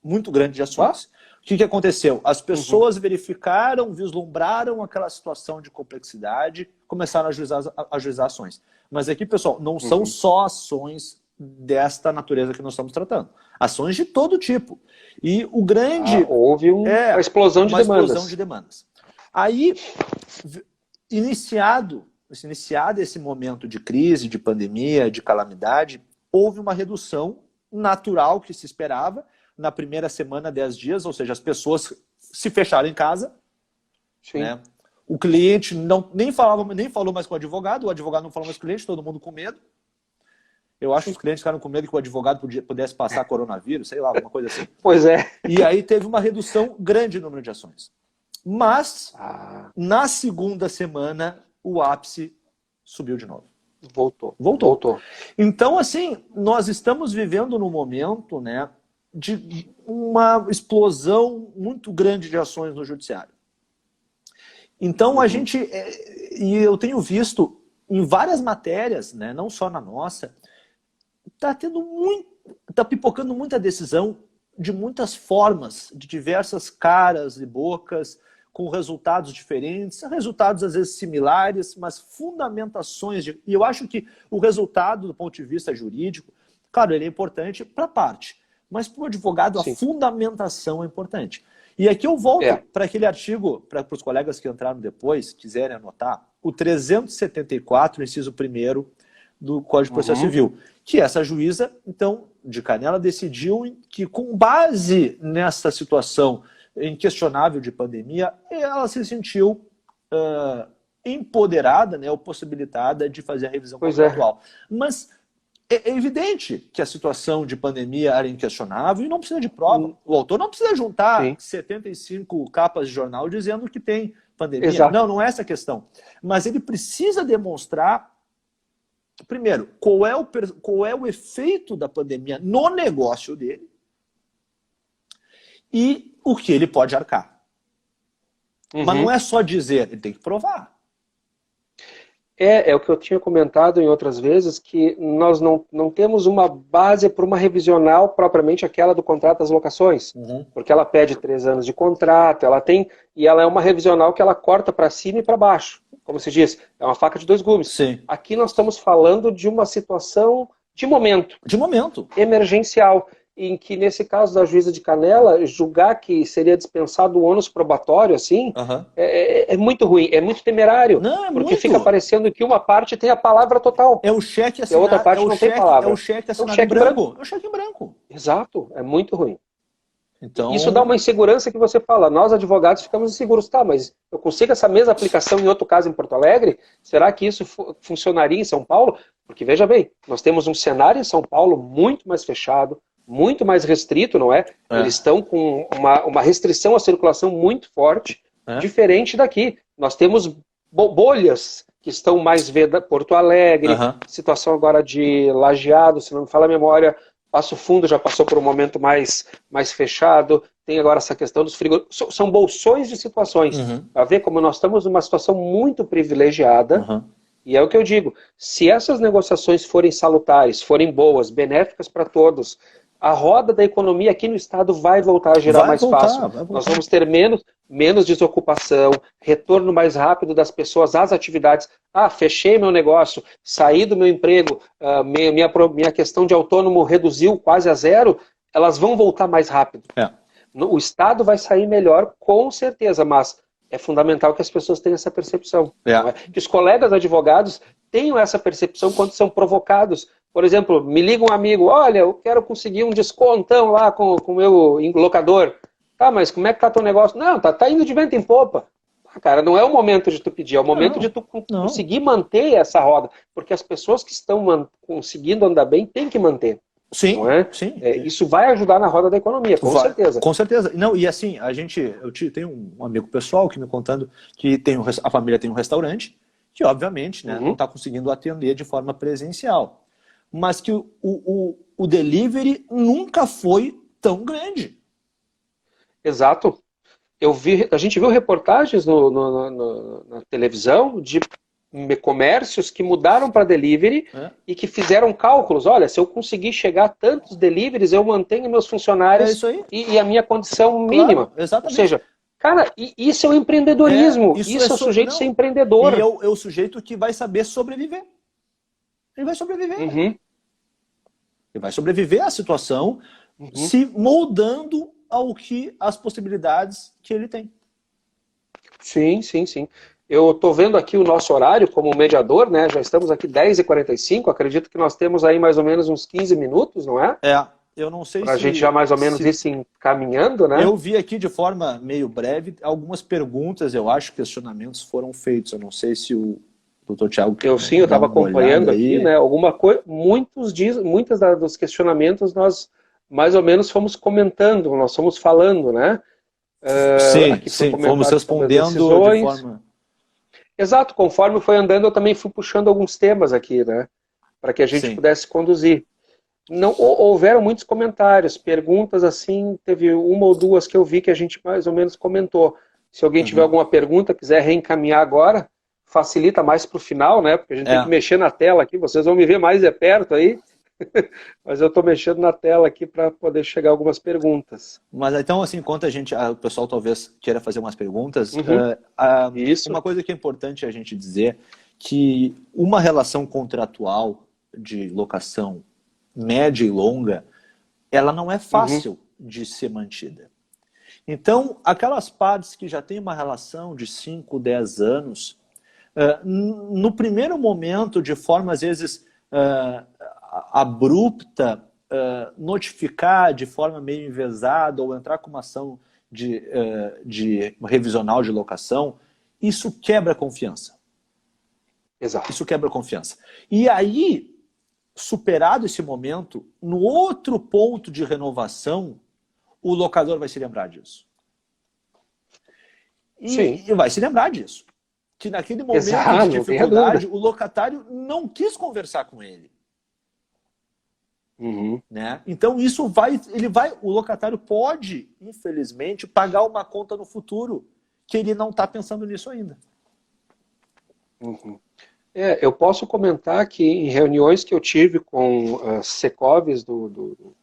muito grande de ações. O que aconteceu? As pessoas verificaram, vislumbraram aquela situação de complexidade, começaram a ajuizar ações. Mas aqui, pessoal, não são só ações desta natureza que nós estamos tratando. Ações de todo tipo. E o grande... houve uma explosão de demandas. Explosão de demandas. Aí, iniciado esse momento de crise, de pandemia, de calamidade, houve uma redução natural que se esperava, na primeira semana, 10 dias, ou seja, as pessoas se fecharam em casa. Né? O cliente nem falou mais com o advogado não falou mais com o cliente, todo mundo com medo. Eu acho que os clientes ficaram com medo que o advogado pudesse passar coronavírus, sei lá, alguma coisa assim. Pois é. E aí teve uma redução grande no número de ações. Mas, na segunda semana, o ápice subiu de novo. Voltou. Então, assim, nós estamos vivendo num momento, né, de uma explosão muito grande de ações no judiciário. Então, a gente, e eu tenho visto em várias matérias, né, não só na nossa, tá pipocando muita decisão de muitas formas, de diversas caras e bocas, com resultados diferentes, resultados às vezes similares, mas fundamentações. E eu acho que o resultado, do ponto de vista jurídico, claro, ele é importante para a parte, mas para o advogado a fundamentação é importante. E aqui eu volto para aquele artigo, para os colegas que entraram depois, quiserem anotar, o 374, inciso 1º do Código de Processo Civil, que essa juíza, então, de Canela, decidiu que, com base nessa situação inquestionável de pandemia, ela se sentiu empoderada, né, ou possibilitada de fazer a revisão contratual. Mas é evidente que a situação de pandemia era inquestionável e não precisa de prova. O autor não precisa juntar 75 capas de jornal dizendo que tem pandemia. Exato. Não é essa a questão. Mas ele precisa demonstrar, primeiro, qual é o efeito da pandemia no negócio dele e o que ele pode arcar. Mas não é só dizer, ele tem que provar. É o que eu tinha comentado em outras vezes, que nós não temos uma base para uma revisional propriamente aquela do contrato das locações. Porque ela pede 3 anos de contrato, e ela é uma revisional que ela corta para cima e para baixo. Como se diz, é uma faca de 2 gumes. Sim. Aqui nós estamos falando de uma situação de momento. Emergencial. Em que, nesse caso da juíza de Canela, julgar que seria dispensado o ônus probatório, assim, é muito ruim, é muito temerário. Porque fica parecendo que uma parte tem a palavra total. É o cheque assinado, e a outra parte não tem palavra. É o cheque assinado em branco. É o cheque em branco. Exato, é muito ruim. Então... Isso dá uma insegurança que você fala, nós advogados ficamos inseguros. Tá, mas eu consigo essa mesma aplicação em outro caso em Porto Alegre? Será que isso funcionaria em São Paulo? Porque, veja bem, nós temos um cenário em São Paulo muito mais fechado, muito mais restrito, não é? Eles estão com uma restrição à circulação muito forte, diferente daqui. Nós temos bolhas que estão mais Porto Alegre, situação agora de Lajeado, se não me fala a memória, Passo Fundo já passou por um momento mais fechado, tem agora essa questão dos frigoríficos. São bolsões de situações. Para ver como nós estamos numa situação muito privilegiada. E é o que eu digo, se essas negociações forem salutares, forem boas, benéficas para todos, a roda da economia aqui no estado vai voltar a girar mais fácil. Nós vamos ter menos desocupação, retorno mais rápido das pessoas às atividades. Fechei meu negócio, saí do meu emprego, minha questão de autônomo reduziu quase a zero, elas vão voltar mais rápido. O estado vai sair melhor, com certeza, mas é fundamental que as pessoas tenham essa percepção. Que os colegas advogados tenham essa percepção quando são provocados. Por exemplo, me liga um amigo, olha, eu quero conseguir um descontão lá com o meu locador. Tá, mas como é que tá teu negócio? Não, tá indo de vento em popa. Cara, não é o momento de tu pedir, é o momento de tu conseguir manter essa roda. Porque as pessoas que estão conseguindo andar bem têm que manter. Sim, não é? Sim. Isso vai ajudar na roda da economia, com certeza. Com certeza. Não, e assim, eu tenho um amigo pessoal que me contando que a família tem um restaurante, que obviamente não está conseguindo atender de forma presencial. Mas que o delivery nunca foi tão grande. Exato. A gente viu reportagens na televisão de comércios que mudaram para delivery e que fizeram cálculos. Olha, se eu conseguir chegar a tantos deliveries, eu mantenho meus funcionários e a minha condição mínima. Exatamente. Ou seja, cara, isso é o empreendedorismo. Isso é o sujeito ser empreendedor. E é o sujeito que vai saber sobreviver. Ele vai sobreviver. Ele vai sobreviver à situação se moldando às possibilidades que ele tem. Sim. Eu estou vendo aqui o nosso horário como mediador, né? Já estamos aqui 10h45, acredito que nós temos aí mais ou menos uns 15 minutos, não é? Eu não sei pra gente já mais ou menos ir se encaminhando, né? Eu vi aqui de forma meio breve algumas perguntas, eu acho, questionamentos foram feitos. Eu não sei se doutor Thiago. Eu sim, eu estava acompanhando aqui, né? Muitas dos questionamentos nós mais ou menos fomos comentando, nós fomos falando, né? Sim, Aqui sim, fomos respondendo de forma... Exato, conforme foi andando, eu também fui puxando alguns temas aqui, né? Para que a gente pudesse conduzir. Não, houveram muitos comentários, perguntas assim, teve uma ou duas que eu vi que a gente mais ou menos comentou. Se alguém tiver alguma pergunta, quiser reencaminhar agora, facilita mais para o final, né? Porque a gente tem que mexer na tela aqui, vocês vão me ver mais de perto aí, mas eu estou mexendo na tela aqui para poder chegar algumas perguntas. Mas então, assim, enquanto o pessoal talvez queira fazer umas perguntas, uma coisa que é importante a gente dizer, que uma relação contratual de locação média e longa, ela não é fácil de ser mantida. Então, aquelas partes que já têm uma relação de 5, 10 anos, no primeiro momento, de forma às vezes abrupta, notificar de forma meio envezada ou entrar com uma ação de revisional de locação, isso quebra a confiança. Exato. Isso quebra a confiança. E aí, superado esse momento, no outro ponto de renovação, o locador vai se lembrar disso. E vai se lembrar disso. Que naquele momento de dificuldade, o locatário não quis conversar com ele. Né? Então isso o locatário pode, infelizmente, pagar uma conta no futuro que ele não está pensando nisso ainda. Eu posso comentar que em reuniões que eu tive com Secovs do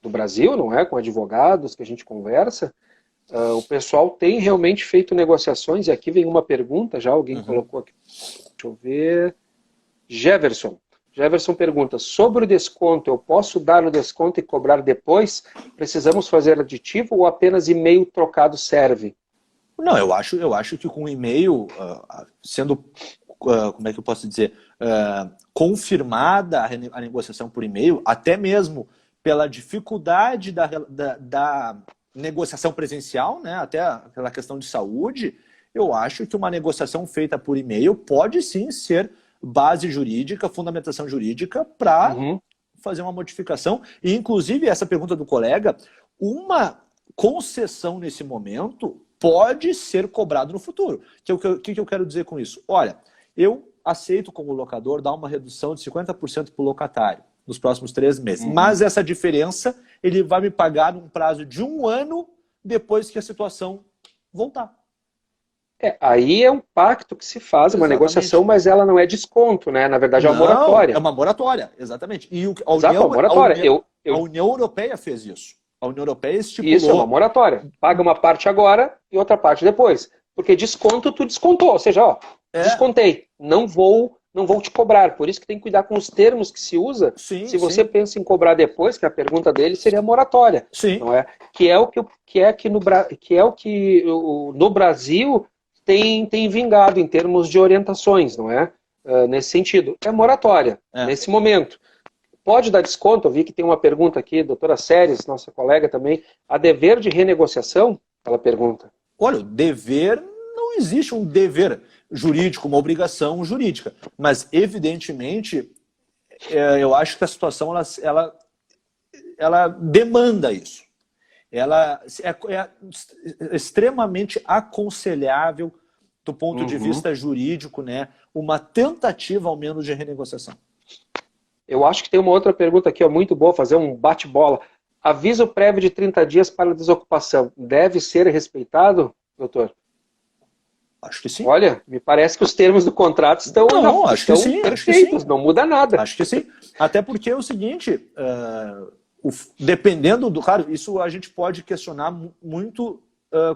Brasil, não é? Com advogados que a gente conversa, o pessoal tem realmente feito negociações, e aqui vem uma pergunta, já alguém colocou aqui, deixa eu ver, Jefferson pergunta, sobre o desconto, eu posso dar o desconto e cobrar depois? Precisamos fazer aditivo ou apenas e-mail trocado serve? Não, eu acho que com e-mail, sendo, como é que eu posso dizer, confirmada a negociação por e-mail, até mesmo pela dificuldade da negociação presencial, né, até pela questão de saúde, eu acho que uma negociação feita por e-mail pode sim ser base jurídica, fundamentação jurídica para fazer uma modificação. E, inclusive, essa pergunta do colega, uma concessão nesse momento pode ser cobrado no futuro. O que eu quero dizer com isso? Olha, eu aceito como locador dar uma redução de 50% para o locatário nos próximos 3 meses. Mas essa diferença ele vai me pagar num prazo de 1 ano depois que a situação voltar. Aí é um pacto que se faz, uma negociação, mas ela não é desconto, né? Na verdade é uma moratória. É uma moratória, exatamente. E a União Europeia fez isso. A União Europeia estipulou... Isso, é uma moratória. Paga uma parte agora e outra parte depois. Porque desconto, tu descontou. Ou seja, descontei. Não vou te cobrar. Por isso que tem que cuidar com os termos que se usa. Se você pensa em cobrar depois, que a pergunta dele seria moratória. Não é? Que é o que no Brasil tem vingado em termos de orientações, não é? Nesse sentido. É moratória, nesse momento. Pode dar desconto? Eu vi que tem uma pergunta aqui, doutora Séries, nossa colega também. A dever de renegociação? Ela pergunta. Olha, o dever, não existe um dever jurídico, uma obrigação jurídica. Mas, evidentemente, eu acho que a situação ela demanda isso. Ela é extremamente aconselhável do ponto de vista jurídico, né? Uma tentativa, ao menos, de renegociação. Eu acho que tem uma outra pergunta aqui, muito boa, fazer um bate-bola. Aviso prévio de 30 dias para desocupação. Deve ser respeitado, doutor? Acho que sim. Olha, me parece que os termos do contrato estão perfeitos, não muda nada. Acho que sim. Até porque é o seguinte, dependendo do... Claro, isso a gente pode questionar muito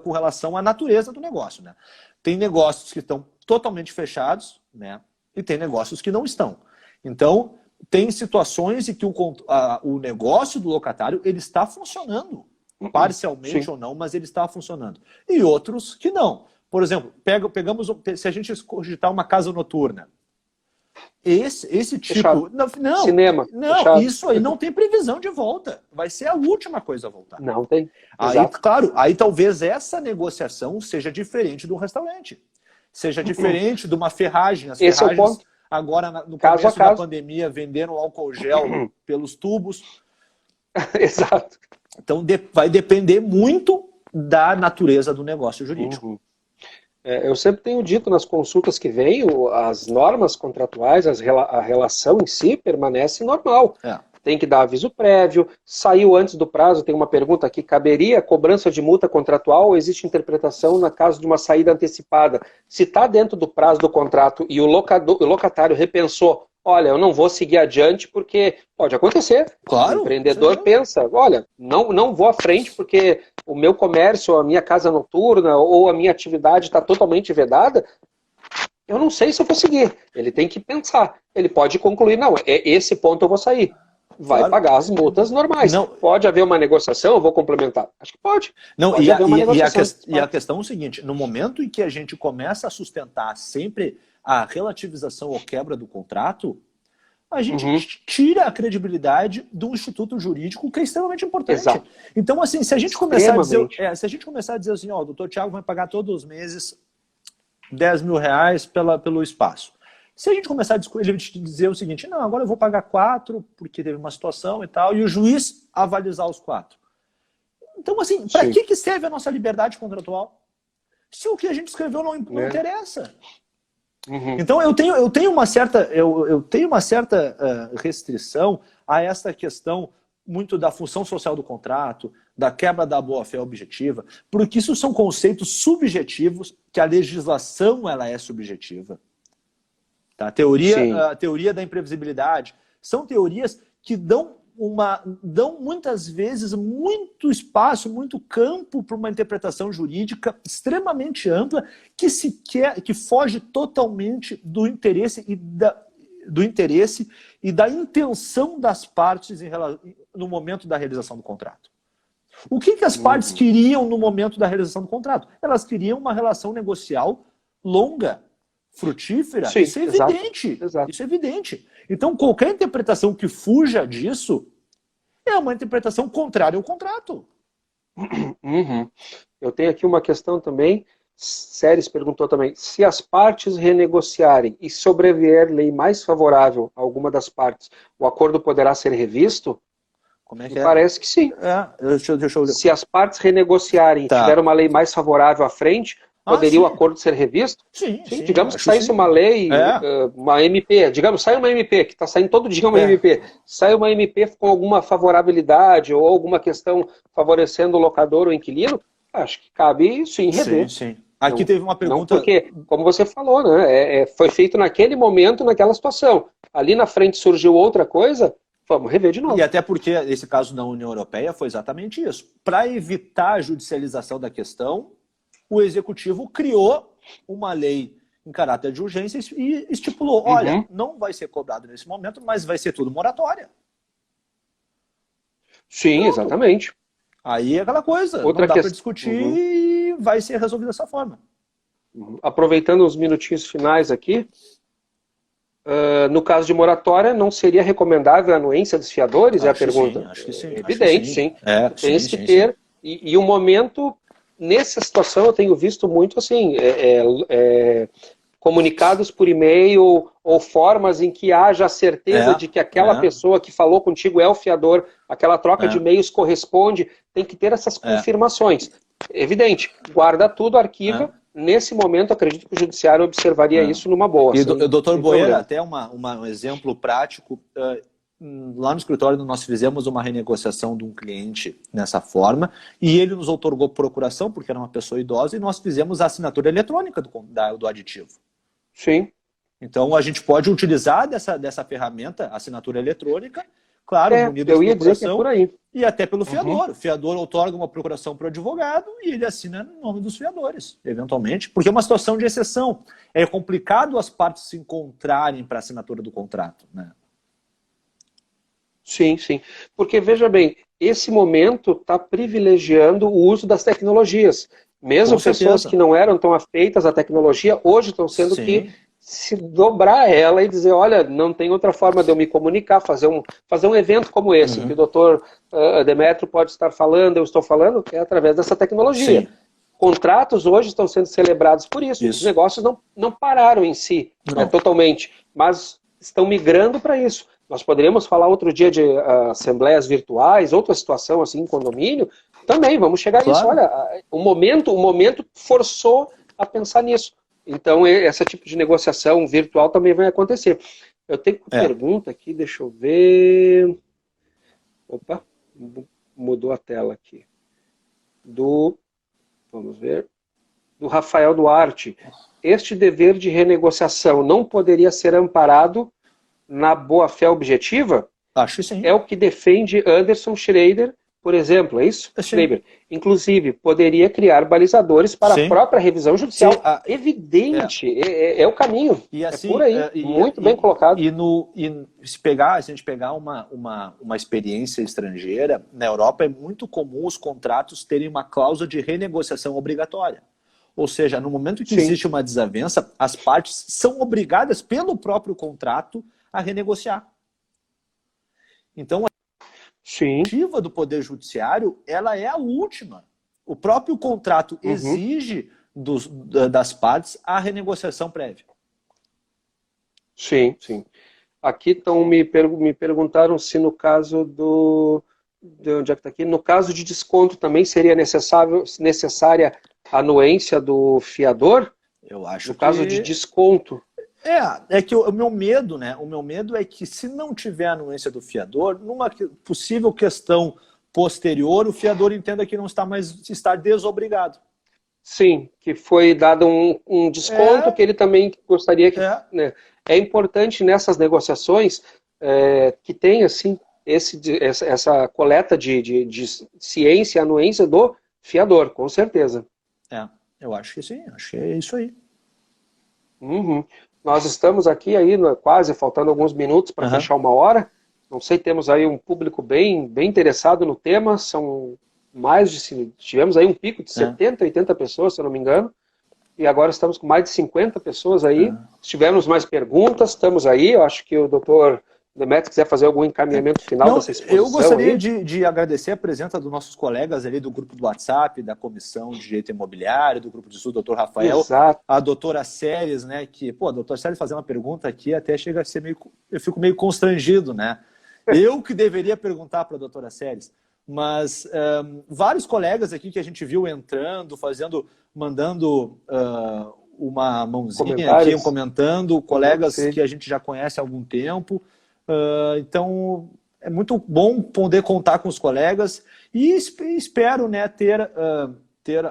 com relação à natureza do negócio, né? Tem negócios que estão totalmente fechados, né? E tem negócios que não estão. Então, tem situações em que o negócio do locatário ele está funcionando, parcialmente ou não, mas ele está funcionando. E outros que não. Por exemplo, se a gente cogitar uma casa noturna, esse tipo... Não, cinema. Não, isso aí não tem previsão de volta. Vai ser a última coisa a voltar. Não tem. Aí, claro, aí talvez essa negociação seja diferente do restaurante. seja diferente de uma ferragem. As Esse é o ferragens, ponto. agora, no Caso a começo da caso. pandemia, venderam álcool gel pelos tubos. Exato. Então, vai depender muito da natureza do negócio jurídico. Eu sempre tenho dito nas consultas que venho, as normas contratuais, a relação em si permanece normal. Tem que dar aviso prévio, saiu antes do prazo, tem uma pergunta aqui, caberia cobrança de multa contratual ou existe interpretação na caso de uma saída antecipada? Se está dentro do prazo do contrato e o locatário repensou, olha, eu não vou seguir adiante porque pode acontecer. Claro. O empreendedor pensa, olha, não vou à frente porque o meu comércio, a minha casa noturna ou a minha atividade está totalmente vedada, eu não sei se eu vou seguir. Ele tem que pensar. Ele pode concluir, não, esse ponto eu vou sair. Vai pagar as multas normais. Não. Pode haver uma negociação, eu vou complementar. Acho que pode. Não, pode haver uma negociação. E a questão é o seguinte, no momento em que a gente começa a sustentar sempre a relativização ou quebra do contrato, a gente tira a credibilidade do instituto jurídico, que é extremamente importante. Exato. Então, assim, se a gente começar a dizer, assim, ó, o doutor Tiago vai pagar todos os meses R$10 mil pelo espaço. Se a gente começar a dizer o seguinte, não, agora eu vou pagar 4 porque teve uma situação e tal, e o juiz avalizar os 4. Então, assim, para que serve a nossa liberdade contratual? Se o que a gente escreveu não interessa. Então, eu tenho uma certa restrição a essa questão muito da função social do contrato, da quebra da boa-fé objetiva, porque isso são conceitos subjetivos, que a legislação ela é subjetiva. Tá? A teoria da imprevisibilidade são teorias que dão muitas vezes muito espaço, muito campo para uma interpretação jurídica extremamente ampla que foge totalmente do interesse e da intenção das partes no momento da realização do contrato. O que as partes queriam no momento da realização do contrato? Elas queriam uma relação negocial longa, frutífera. Sim, isso é evidente. Exato. Isso é evidente. Então, qualquer interpretação que fuja disso é uma interpretação contrária ao contrato. Eu tenho aqui uma questão também. Séries perguntou também, se as partes renegociarem e sobrevier lei mais favorável a alguma das partes, o acordo poderá ser revisto? Como é que Parece que sim. Deixa eu... Se as partes renegociarem e tiver uma lei mais favorável à frente, poderia o acordo ser revisto? Sim. Digamos que saísse uma lei, uma MP, sai uma MP, que está saindo todo dia uma MP, sai uma MP com alguma favorabilidade ou alguma questão favorecendo o locador ou o inquilino, acho que cabe sim rever. Sim. Aqui teve uma pergunta... Não porque, como você falou, né, foi feito naquele momento, naquela situação. Ali na frente surgiu outra coisa, vamos rever de novo. E até porque esse caso da União Europeia foi exatamente isso. Para evitar a judicialização da questão, o Executivo criou uma lei em caráter de urgência e estipulou, olha, não vai ser cobrado nesse momento, mas vai ser tudo moratória. Sim, pronto. Exatamente. Aí é aquela coisa, não dá para discutir e vai ser resolvido dessa forma. Aproveitando os minutinhos finais aqui, no caso de moratória, não seria recomendável a anuência dos fiadores? É a pergunta. Acho que sim. Evidente, sim. Tem que ter. E o momento... Nessa situação eu tenho visto muito assim, comunicados por e-mail ou formas em que haja a certeza de que aquela pessoa que falou contigo é o fiador, aquela troca de e-mails corresponde, tem que ter essas confirmações. Evidente, guarda tudo, arquiva. Nesse momento, acredito que o judiciário observaria isso numa boa. E o doutor Boeira, até um exemplo prático... Lá no escritório nós fizemos uma renegociação de um cliente nessa forma e ele nos outorgou procuração porque era uma pessoa idosa e nós fizemos a assinatura eletrônica do aditivo. Sim. Então a gente pode utilizar dessa ferramenta, assinatura eletrônica, claro, munido de procuração, por aí. E até pelo fiador. O fiador outorga uma procuração para o advogado e ele assina no nome dos fiadores, eventualmente, porque é uma situação de exceção. É complicado as partes se encontrarem para a assinatura do contrato, né? Sim. Porque, veja bem, esse momento está privilegiando o uso das tecnologias. Mesmo pessoas que não eram tão afeitas à tecnologia, hoje estão sendo que se dobrar ela e dizer, olha, não tem outra forma de eu me comunicar, fazer um evento como esse, que o doutor Demetrio pode estar falando, eu estou falando, é através dessa tecnologia. contratos hoje estão sendo celebrados por isso. Os negócios não pararam em si, totalmente, mas estão migrando para isso. Nós poderíamos falar outro dia de assembleias virtuais, outra situação assim em condomínio, também vamos chegar a isso. Olha, o momento forçou a pensar nisso. Então, esse tipo de negociação virtual também vai acontecer. Eu tenho uma pergunta aqui, deixa eu ver. Opa, mudou a tela aqui. Vamos ver. Do Rafael Duarte. Este dever de renegociação não poderia ser amparado na boa-fé objetiva? Acho que sim. É o que defende Anderson Schreiber, por exemplo, é isso? Schreiber. Inclusive, poderia criar balizadores para a própria revisão judicial. Evidente, é o caminho. E assim, é por aí, muito bem colocado. E se a gente pegar uma experiência estrangeira, na Europa é muito comum os contratos terem uma cláusula de renegociação obrigatória. Ou seja, no momento que existe uma desavença, as partes são obrigadas pelo próprio contrato a renegociar. Então, a iniciativa do Poder Judiciário, ela é a última. O próprio contrato exige das partes a renegociação prévia. Sim, sim. Aqui me perguntaram se no caso onde é que está aqui? No caso de desconto também seria necessária a anuência do fiador? Eu acho no caso de desconto. É que o meu medo, né? O meu medo é que se não tiver anuência do fiador, numa possível questão posterior, o fiador entenda que não está desobrigado. Sim, que foi dado um desconto que ele também gostaria que... Né, é importante nessas negociações que tenha, assim, essa coleta de ciência e anuência do fiador, com certeza. Eu acho que sim, acho que é isso aí. Nós estamos aqui aí, quase faltando alguns minutos para fechar 1 hora. Não sei, temos aí um público bem interessado no tema. São tivemos aí um pico de 70, 80 pessoas, se eu não me engano. E agora estamos com mais de 50 pessoas aí. Se tivermos mais perguntas, estamos aí. Eu acho que o doutor Demetrio quiser fazer algum encaminhamento final dessa exposição. Eu gostaria de agradecer a presença dos nossos colegas ali do grupo do WhatsApp, da Comissão de Direito Imobiliário, do grupo de estudo, doutor Rafael, a doutora Séries, né, que, a doutora Séries fazer uma pergunta aqui até chega a ser eu fico meio constrangido, né? Eu que deveria perguntar para a doutora Séries, mas vários colegas aqui que a gente viu entrando, mandando uma mãozinha aqui, comentando, colegas que a gente já conhece há algum tempo. Então, é muito bom poder contar com os colegas e espero, né, ter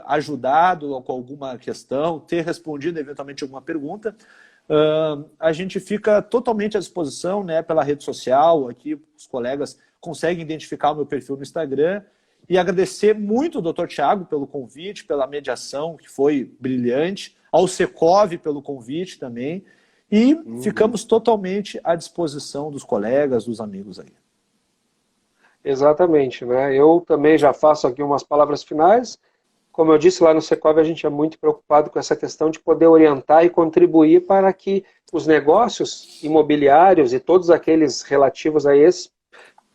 ajudado com alguma questão, ter respondido eventualmente alguma pergunta. A gente fica totalmente à disposição, né, pela rede social, aqui os colegas conseguem identificar o meu perfil no Instagram e agradecer muito ao Dr. Thiago pelo convite, pela mediação que foi brilhante, ao Secov pelo convite também. E ficamos totalmente à disposição dos colegas, dos amigos aí. Exatamente, né? Eu também já faço aqui umas palavras finais. Como eu disse lá no Secov, a gente é muito preocupado com essa questão de poder orientar e contribuir para que os negócios imobiliários e todos aqueles relativos a esses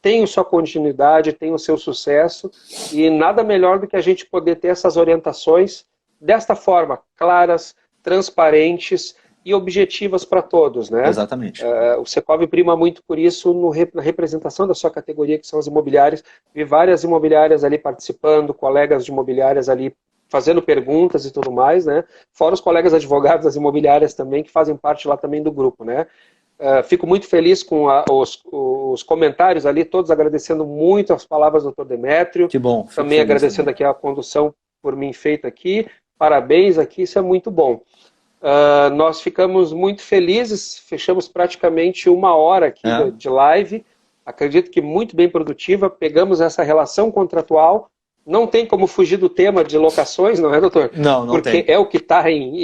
tenham sua continuidade, tenham o seu sucesso, e nada melhor do que a gente poder ter essas orientações desta forma, claras, transparentes e objetivas para todos, né? Exatamente. O Secov prima muito por isso na representação da sua categoria, que são as imobiliárias. Vi várias imobiliárias ali participando, colegas de imobiliárias ali fazendo perguntas e tudo mais, né? Fora os colegas advogados das imobiliárias também, que fazem parte lá também do grupo, né? Fico muito feliz com os comentários ali, todos agradecendo muito as palavras do Dr. Demetrio. Que bom. Também agradecendo aqui a condução por mim feita aqui. Parabéns aqui, isso é muito bom. Nós ficamos muito felizes, fechamos praticamente 1 hora aqui de live, acredito que muito bem produtiva, pegamos essa relação contratual, não tem como fugir do tema de locações, não é, doutor? Não Porque tem. é o que está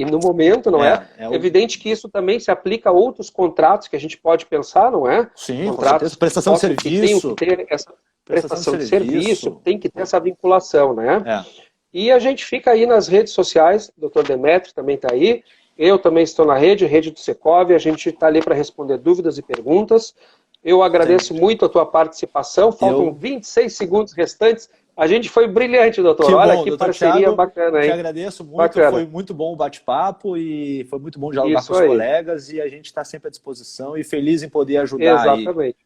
no momento, não é? É evidente que isso também se aplica a outros contratos que a gente pode pensar, não é? Sim, contratos, com certeza. Prestação de serviço. Tem que ter essa prestação de serviço, tem que ter essa vinculação, né? E a gente fica aí nas redes sociais, o doutor Demetrio também está aí, eu também estou na rede do Secov, a gente está ali para responder dúvidas e perguntas. Eu agradeço muito a tua participação, faltam 26 segundos restantes A gente foi brilhante, doutor. Que Olha bom, que doutor parceria Thiago, bacana, te hein? agradeço muito, Bacana. foi muito bom o bate-papo e foi muito bom dialogar Isso com os aí. colegas e a gente está sempre à disposição e feliz em poder ajudar aí, Exatamente.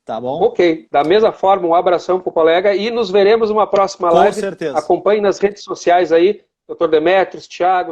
tá bom? Ok. Da mesma forma, um abração para o colega e nos veremos numa próxima Com live. certeza. Acompanhe nas redes sociais aí, doutor Demetrios, Thiago,